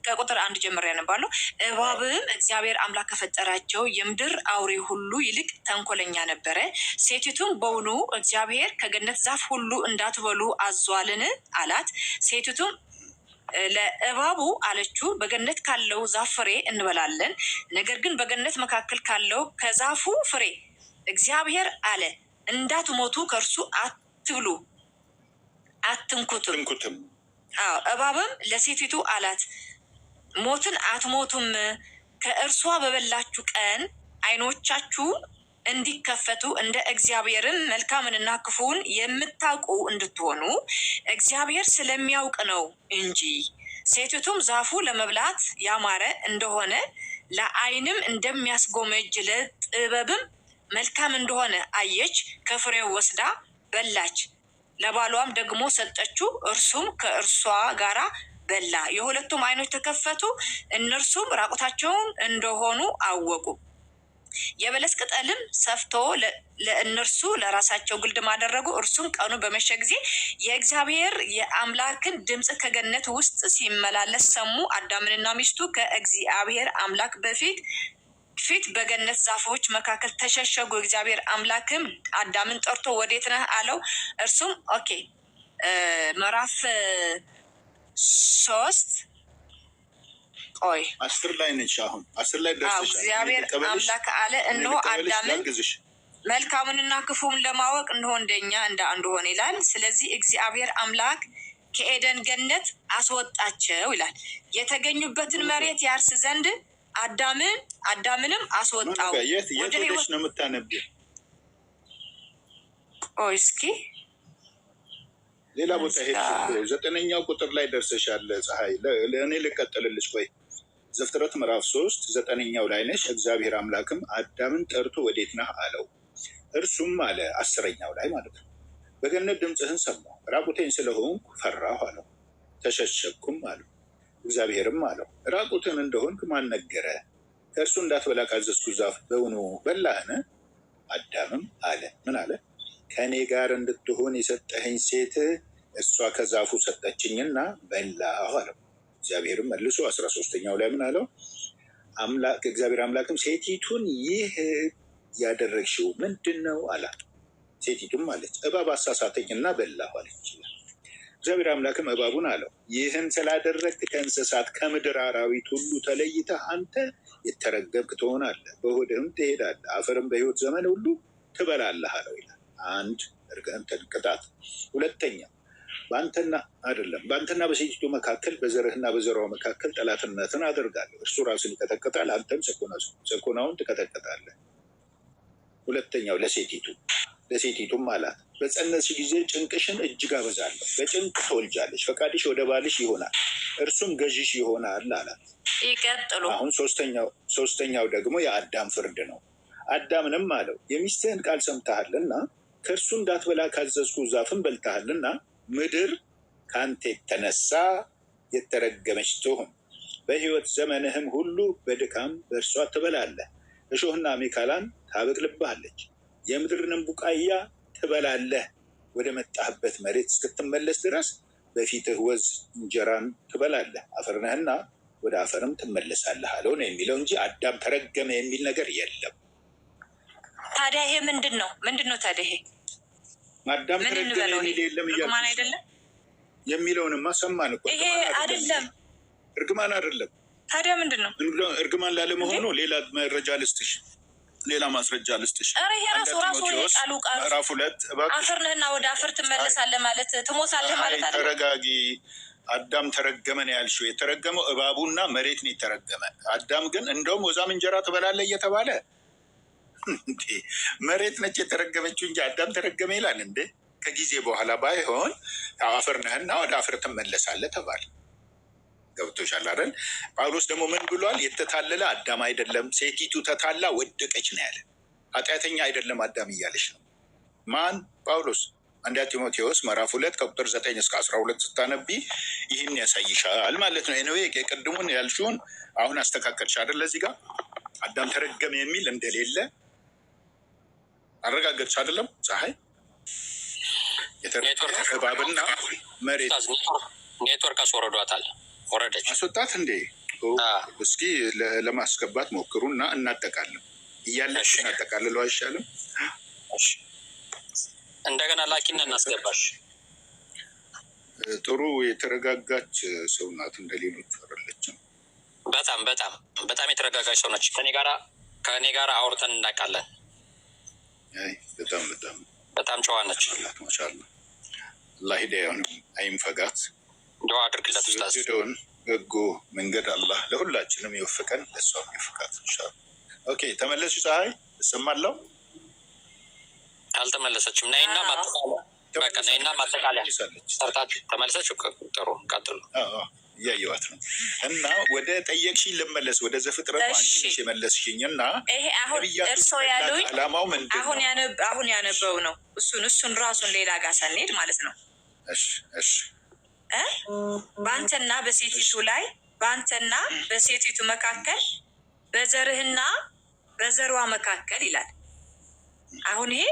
ከቁጥር 1 ጀምሬ ያነባለሁ። እባብም እግዚአብሔር አምላክ ከፈጠራቸው የምድር አውሬ ሁሉ ይልቅ ተንኮለኛ ነበረ። ሴቲቱም በውኑ እግዚአብሔር ከገነት ዛፍ ሁሉ እንዳትበሉ አዟልን አላት። ሴቲቱም ለእባቡ አለችው፣ በገነት ካለው ዛፍ ፍሬ እንበላለን። ነገር ግን በገነት መካከል ካለው ከዛፉ ፍሬ እግዚአብሔር አለ እንዳትሞቱ ከእርሱ አትብሉ አትንኩትም። እባብም ለሴቲቱ አላት፣ ሞትን አትሞቱም፣ ከእርሷ በበላችሁ ቀን ዓይኖቻችሁ እንዲከፈቱ እንደ እግዚአብሔርም መልካምንና ክፉን የምታውቁ እንድትሆኑ እግዚአብሔር ስለሚያውቅ ነው እንጂ። ሴቲቱም ዛፉ ለመብላት ያማረ እንደሆነ ለዓይንም እንደሚያስጎመጅ ለጥበብም መልካም እንደሆነ አየች፣ ከፍሬው ወስዳ በላች፣ ለባሏም ደግሞ ሰጠችው፣ እርሱም ከእርሷ ጋራ በላ። የሁለቱም ዓይኖች ተከፈቱ፣ እነርሱም ራቁታቸውን እንደሆኑ አወቁ። የበለስ ቅጠልም ሰፍቶ ለእነርሱ ለራሳቸው ግልድም አደረጉ። እርሱም ቀኑ በመሸ ጊዜ የእግዚአብሔር የአምላክን ድምፅ ከገነት ውስጥ ሲመላለስ ሰሙ። አዳምንና ሚስቱ ከእግዚአብሔር አምላክ ፊት በገነት ዛፎች መካከል ተሸሸጉ። እግዚአብሔር አምላክም አዳምን ጠርቶ ወዴት ነህ አለው። እርሱም ምዕራፍ 3 ቆይ 10 ላይ ነች። አሁን 10 ላይ ደርሰሻል። እግዚአብሔር አምላክ አለ፣ እነሆ አዳምን መልካሙንና ክፉን ለማወቅ እነሆ እንደኛ እንደ አንዱ ሆነ ይላል። ስለዚህ እግዚአብሔር አምላክ ከኤደን ገነት አስወጣቸው ይላል። የተገኙበትን መሬት ያርስ ዘንድ አዳምንም አስወጣው። የት ሄደሽ ነው የምታነቢው? ቆይ እስኪ ሌላ ቦታ ሄድሽ። 9ኛው ቁጥር ላይ ደርሰሻል። ፀሐይ ለእኔ ልቀጥልልሽ። ቆይ ዘፍጥረት ምዕራፍ 3 9ኛው ላይ ነሽ። እግዚአብሔር አምላክም አዳምን ጠርቶ ወዴት ነህ አለው። እርሱም አለ 10ኛው ላይ ማለት ነው፣ በገነት ድምፅህን ሰማሁ፣ ራቁቴን ስለሆንኩ ፈራሁ አለው። ተሸሸኩም አለው። እግዚአብሔርም አለው፣ ራቁትን እንደሆንክ ማን ነገረ? ከእርሱ እንዳትበላ ካዘዝኩ ዛፍ በውኑ በላህን? አዳምም አለ ምን አለ? ከእኔ ጋር እንድትሆን የሰጠኸኝ ሴት እሷ ከዛፉ ሰጠችኝና በላሁ አለው። እግዚአብሔርም መልሶ 13ኛው ላይ ምን አለው? እግዚአብሔር አምላክም ሴቲቱን ይህ ያደረግሽው ምንድን ነው አላት። ሴቲቱም አለች፣ እባብ አሳሳተኝና በላሁ አለች። እግዚአብሔር አምላክም እባቡን አለው፣ ይህን ስላደረግክ ከእንስሳት ከምድር አራዊት ሁሉ ተለይተህ አንተ የተረገምክ ትሆናለህ፣ በሆድህም ትሄዳለህ፣ አፈርም በሕይወት ዘመን ሁሉ ትበላለህ አለው ይላል። አንድ ቅጣት። ሁለተኛ በአንተና በሴቲቱ መካከል በዘርህና በዘሯ መካከል ጠላትነትን አደርጋለሁ። እርሱ ራሱን ይቀጠቅጣል፣ አንተም ሰኮናውን ትቀጠቅጣለህ። ሁለተኛው ለሴቲቱም አላት፣ በፀነስሽ ጊዜ ጭንቅሽን እጅግ አበዛለሁ፣ በጭንቅ ትወልጃለሽ፣ ፈቃድሽ ወደ ባልሽ ይሆናል፣ እርሱም ገዥሽ ይሆናል አላት። ይቀጥሉ። አሁን ሶስተኛው ደግሞ የአዳም ፍርድ ነው። አዳምንም አለው፣ የሚስትህን ቃል ሰምተሃልና ከእርሱ እንዳትበላ ካዘዝኩ ዛፍን በልተሃልና ምድር ከአንተ የተነሳ የተረገመች ትሁን፣ በሕይወት ዘመንህም ሁሉ በድካም በእርሷ ትበላለህ፣ እሾህና አሜከላን ታበቅልብሃለች፣ የምድርንም ቡቃያ ትበላለህ፣ ወደ መጣህበት መሬት እስክትመለስ ድረስ በፊትህ ወዝ እንጀራን ትበላለህ፣ አፈር ነህና ወደ አፈርም ትመለሳለህ አለው ነው የሚለው እንጂ አዳም ተረገመ የሚል ነገር የለም። ታዲያ ይሄ ምንድን ነው ታዲያ? ይሄ አዳም ተረገመ የሚል የለም እርግማን አይደለም የሚለውንማ ሰማን እኮ። ይሄ አይደለም እርግማን አይደለም። ታዲያ ምንድን ነው እርግማን ላለመሆኑ? ሌላ መረጃ ልስጥሽ፣ ሌላ ማስረጃ ልስጥሽ። ይሄ ራሱ ቃሉ ምዕራፍ 2 አፈር ነህና ወደ አፈር ትመለሳለህ ማለት ትሞታለህ ማለት አይደለም። ተረጋጊ። አዳም ተረገመ ነው ያልሽው። የተረገመው እባቡና መሬት ነው የተረገመ። አዳም ግን እንደውም ወዛም እንጀራ ትበላለህ እየተባለ እንዴ መሬት ነች የተረገመችው እንጂ አዳም ተረገመ ይላል እንዴ? ከጊዜ በኋላ ባይሆን አፈር ነህና ወደ አፈር ትመለሳለህ ተባለ። ገብቶሻል አይደል? ጳውሎስ ደግሞ ምን ብሏል? የተታለለ አዳም አይደለም ሴቲቱ ተታላ ወደቀች ነው ያለ። ኃጢአተኛ አይደለም አዳም እያለች ነው። ማን? ጳውሎስ። አንደኛ ጢሞቴዎስ ምዕራፍ 2 ከቁጥር 9 እስከ 12 ስታነቢ ይህን ያሳይሻል ማለት ነው። ኤኒዌይ የቅድሙን ያልሽውን አሁን አስተካከልሽ አይደል? ለዚህ ጋር አዳም ተረገመ የሚል እንደሌለ አረጋገጥሽ አይደለም? ፀሐይ እባብና መሬት ኔትወርክ አስወርዷታል። ወረደች። አስወጣት እንዴ? እስኪ ለማስገባት ሞክሩና እናጠቃለን። እያለች እናጠቃልለው አይሻልም? እንደገና ላኪና እናስገባሽ። ጥሩ የተረጋጋች ሰው ናት፣ እንደሌሎቹ አይደለችም። በጣም በጣም በጣም የተረጋጋች ሰው ነች። ከእኔ ጋር አውርተን እናውቃለን። በጣም በጣም በጣም ጨዋ ነች። ማሻአላ አላህ ሂዳያውን አይንፈጋት። ዱዓ አድርግለት ኡስታዝ። ሄደውን በጎ መንገድ አላህ ለሁላችንም ይወፍቀን፣ ለእሷም ይወፍቃት ኢንሻአላህ። ኦኬ ተመለሱ። ፀሐይ እሰማለሁ። አልተመለሰችም። ነይና ማጠቃለያ ሰርታችሁ ተመለሰች። ጥሩ ቀጥሉ። እያየዋት ነው። እና ወደ ጠየቅሽኝ ልመለስ፣ ወደ ዘፍጥረት አንቺ ነሽ የመለስሽኝ። እና ይሄ አሁን እርስዎ ያሉኝ አላማው ምንድን ነው? አሁን ያነበው ነው። እሱን ራሱን ሌላ ጋር ሳንሄድ ማለት ነው። እሺ በአንተና በሴቲቱ ላይ በአንተና በሴቲቱ መካከል በዘርህና በዘሯ መካከል ይላል። አሁን ይሄ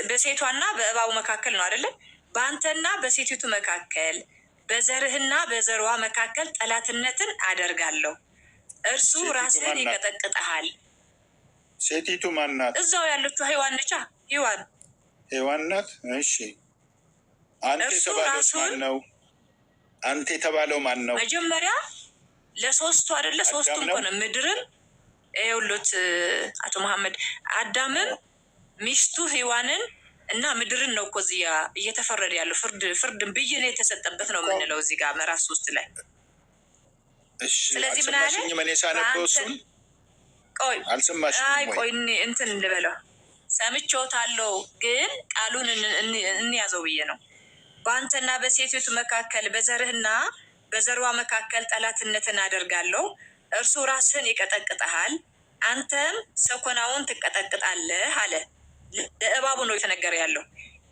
በሴቷና በእባቡ መካከል ነው አይደለም? በአንተና በሴቲቱ መካከል በዘርህና በዘሯ መካከል ጠላትነትን አደርጋለሁ፣ እርሱ ራስህን ይቀጠቅጠሃል። ሴቲቱ ማናት? እዛው ያለችው ሔዋን ነቻ። ሔዋን ናት። እሺ አንተ የተባለው ማን ነው? አንተ የተባለው ማን ነው? መጀመሪያ ለሶስቱ አይደለ? ሶስቱም እኮ ነው። ምድርም ይኸውልዎት አቶ መሐመድ አዳምም ሚስቱ ሔዋንን እና ምድርን ነው እኮ እዚህ እየተፈረደ ያለው ፍርድን ብይን የተሰጠበት ነው የምንለው እዚህ ጋር ምዕራፍ 3 ላይ። ስለዚህ ምን አለ? ቆይ እንትን ልበለው፣ ሰምቼዎታለሁ ግን ቃሉን እንያዘው ብዬ ነው። በአንተና በሴቲቱ መካከል በዘርህና በዘሯ መካከል ጠላትነትን አደርጋለሁ፣ እርሱ ራስህን ይቀጠቅጠሃል፣ አንተም ሰኮናውን ትቀጠቅጣለህ አለ። ለእባቡ ነው የተነገረ ያለው።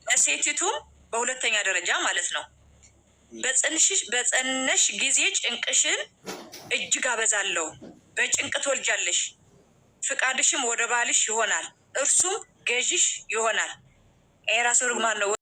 ለሴቲቱም በሁለተኛ ደረጃ ማለት ነው። በጸነሽ ጊዜ ጭንቅሽን እጅግ አበዛለሁ፣ በጭንቅ ትወልጃለሽ፣ ፍቃድሽም ወደ ባልሽ ይሆናል፣ እርሱም ገዥሽ ይሆናል። ራሱ ርግማን ነው።